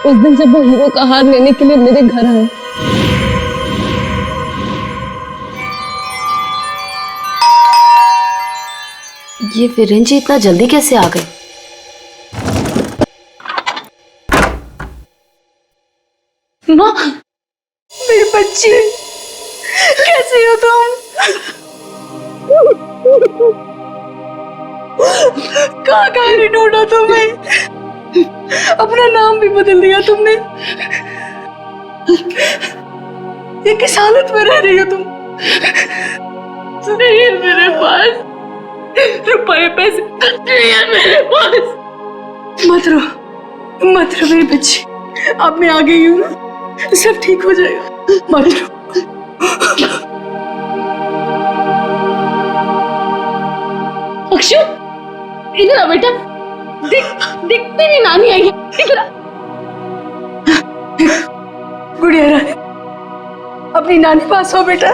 उस दिन जब वो हीरो का हार लेने के लिए मेरे घर आए, ये वीरेन जी इतना जल्दी कैसे आ गए? माँ, मेरी बच्ची, कैसी हो तुम? कहाँ नहीं ढूंढा तुम्हें? अपना नाम भी बदल दिया तुमने। ये किस हालत में रह रही हो तुम? नहीं है मेरे पास रुपए पैसे, नहीं है मेरे पास। मत रो मेरी बच्ची, अब मैं आ गई हूँ ना, सब ठीक हो जाएगा, मत रो। अक्षु, इधर आ बेटा, देख तेरी नानी आई है, इधर आ। गुड़िया रानी, अपनी नानी पास हो बेटा,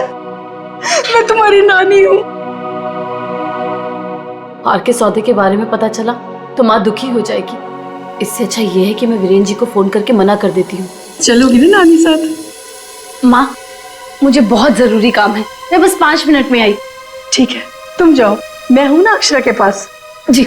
मैं तुम्हारी नानी हूँ। हार के सौदे के बारे में पता चला तो माँ दुखी हो जाएगी। इससे अच्छा ये है कि मैं वीरेन जी को फोन करके मना कर देती हूँ। चलोगी ना नानी साथ? माँ, मुझे बहुत जरूरी काम है, मैं बस 5 मिनट में आई। ठीक है, तुम जाओ, मैं हूं ना अक्षरा के पास। जी।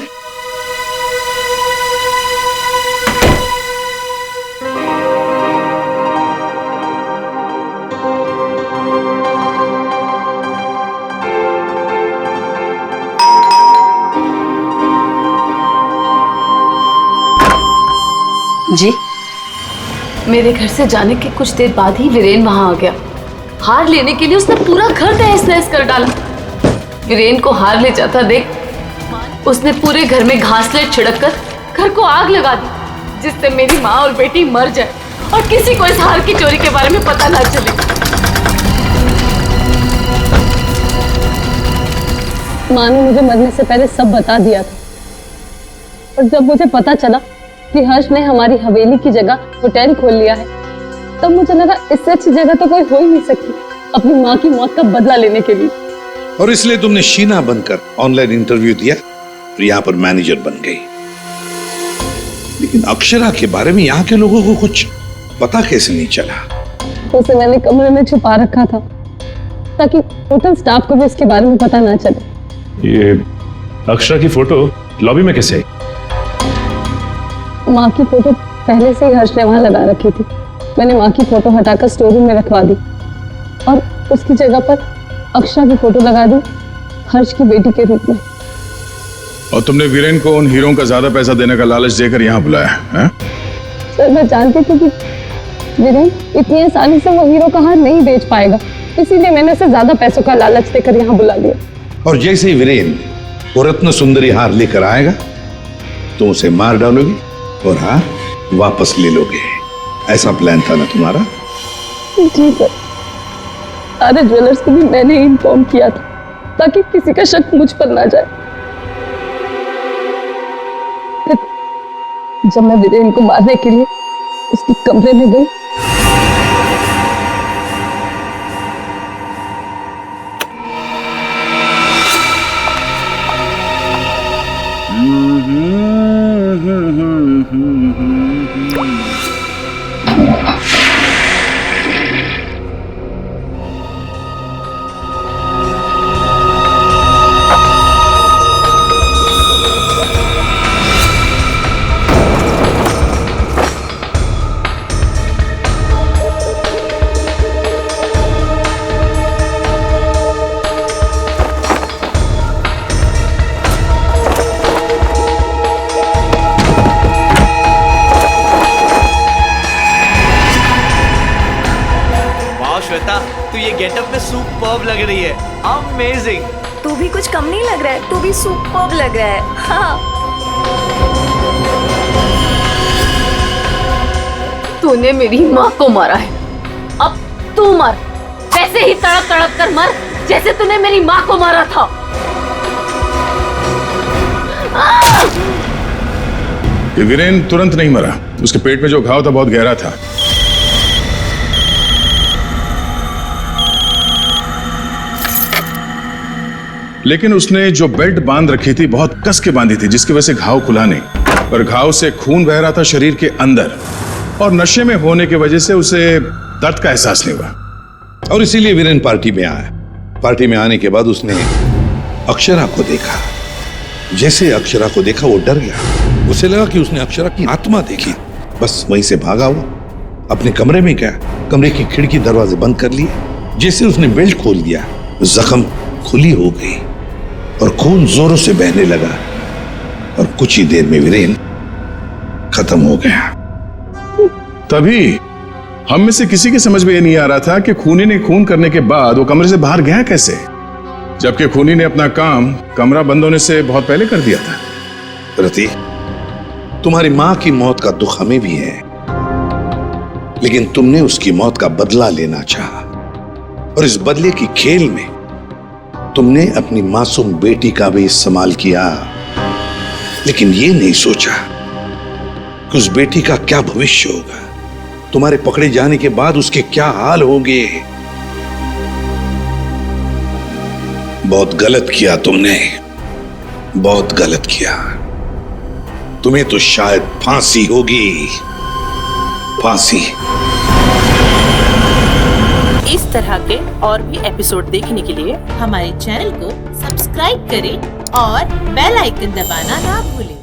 जी, मेरे घर से जाने के कुछ देर बाद ही वीरेन वहां आ गया। हार लेने के लिए उसने पूरा घर तहस नहस कर डाला। वीरेन को हार ले जाता देख उसने पूरे घर में घासलेट छिड़क कर घर को आग लगा दी, जिससे मेरी माँ और बेटी मर जाए और किसी को इस हार की चोरी के बारे में पता ना चले। माँ ने मुझे मरने से पहले सब बता दिया था, और जब मुझे पता चला कि हर्ष ने हमारी हवेली की जगह होटल खोल लिया है, तब मुझे लगा इससे अच्छी जगह तो कोई हो ही नहीं सकती अपनी माँ की मौत का बदला लेने के लिए। और इसलिए तुमने शीना बनकर ऑनलाइन इंटरव्यू दिया और यहाँ पर मैनेजर बन गई। लेकिन अक्षरा के बारे में यहाँ के लोगों को कुछ पता कैसे नहीं चला? उसे मैंने कमरे में छुपा रखा था ताकि होटल स्टाफ को भी उसके बारे में पता ना चले। ये अक्षरा की फोटो लॉबी में कैसे आई? माँ की फोटो पहले से ही हर्ष ने वहां लगा रखी थी। मैंने माँ की फोटो हटाकर स्टोर रूम में रखवा दी और उसकी जगह पर अक्षरा की फोटो लगा दी हर्ष की बेटी के रूप में। और तुमने वीरेन को उन हीरों का ज्यादा पैसा देने का लालच देकर यहाँ बुलाया है? सर मैं जानती थी कि वीरेन इतनी आसानी से वो हीरो का हार नहीं बेच पाएगा, इसीलिए मैंने उसे ज्यादा पैसों का लालच देकर यहाँ बुला लिया। और जैसे ही वीरेन वो रत्न सुंदरी हार लेकर आएगा तुम उसे मार डालोगी और हार वापस ले लोगे। ऐसा प्लान था ना तुम्हारा? जी सर, सारे ज्वेलर्स को भी मैंने इन्फॉर्म किया था ताकि किसी का शक मुझ पर ना जाए। फिर जब मैं वीरेन को मारने के लिए उसके कमरे में गई तू ये गेटअप में सुपर्ब लग रही है। अमेजिंग। तू भी कुछ कम नहीं लग रहा है, तू भी सुपर्ब लग रहा है। हाँ। तूने मेरी माँ को मारा है, अब तू मर, वैसे ही तड़प तड़प कर मर जैसे तूने मेरी माँ को मारा था। ये वीरेन तुरंत नहीं मरा, उसके पेट में जो घाव था बहुत गहरा था। लेकिन उसने जो बेल्ट बांध रखी थी बहुत कस के बांधी थी, जिसकी वजह से घाव खुला नहीं, पर घाव से खून बह रहा था शरीर के अंदर, और नशे में होने की वजह से उसे दर्द का एहसास नहीं हुआ और इसीलिए वीरेन पार्टी में आया। पार्टी में आने के बाद उसने अक्षरा को देखा। जैसे अक्षरा को देखा वो डर गया, उसे लगा कि उसने अक्षरा की आत्मा देखी। बस वहीं से भागा हुआ अपने कमरे में गया, कमरे की खिड़की दरवाजे बंद कर लिए। जैसे उसने बेल्ट खोल दिया, जख्म खुली हो गई और खून जोरों से बहने लगा और कुछ ही देर में वीरेन खत्म हो गया। तभी हम में से किसी के समझ में ये नहीं आ रहा था कि खूनी ने खून करने के बाद वो कमरे से बाहर गया कैसे, जबकि खूनी ने अपना काम कमरा बंद होने से बहुत पहले कर दिया था। रति, तुम्हारी मां की मौत का दुख हमें भी है, लेकिन तुमने उसकी मौत का बदला लेना चाहा और इस बदले की खेल में तुमने अपनी मासूम बेटी का भी इस्तेमाल किया, लेकिन ये नहीं सोचा कि उस बेटी का क्या भविष्य होगा, तुम्हारे पकड़े जाने के बाद उसके क्या हाल होंगे। बहुत गलत किया तुमने, बहुत गलत किया। तुम्हें तो शायद फांसी होगी, फांसी। इस तरह के और भी एपिसोड देखने के लिए हमारे चैनल को सब्सक्राइब करें और बेल आइकन दबाना ना भूलें।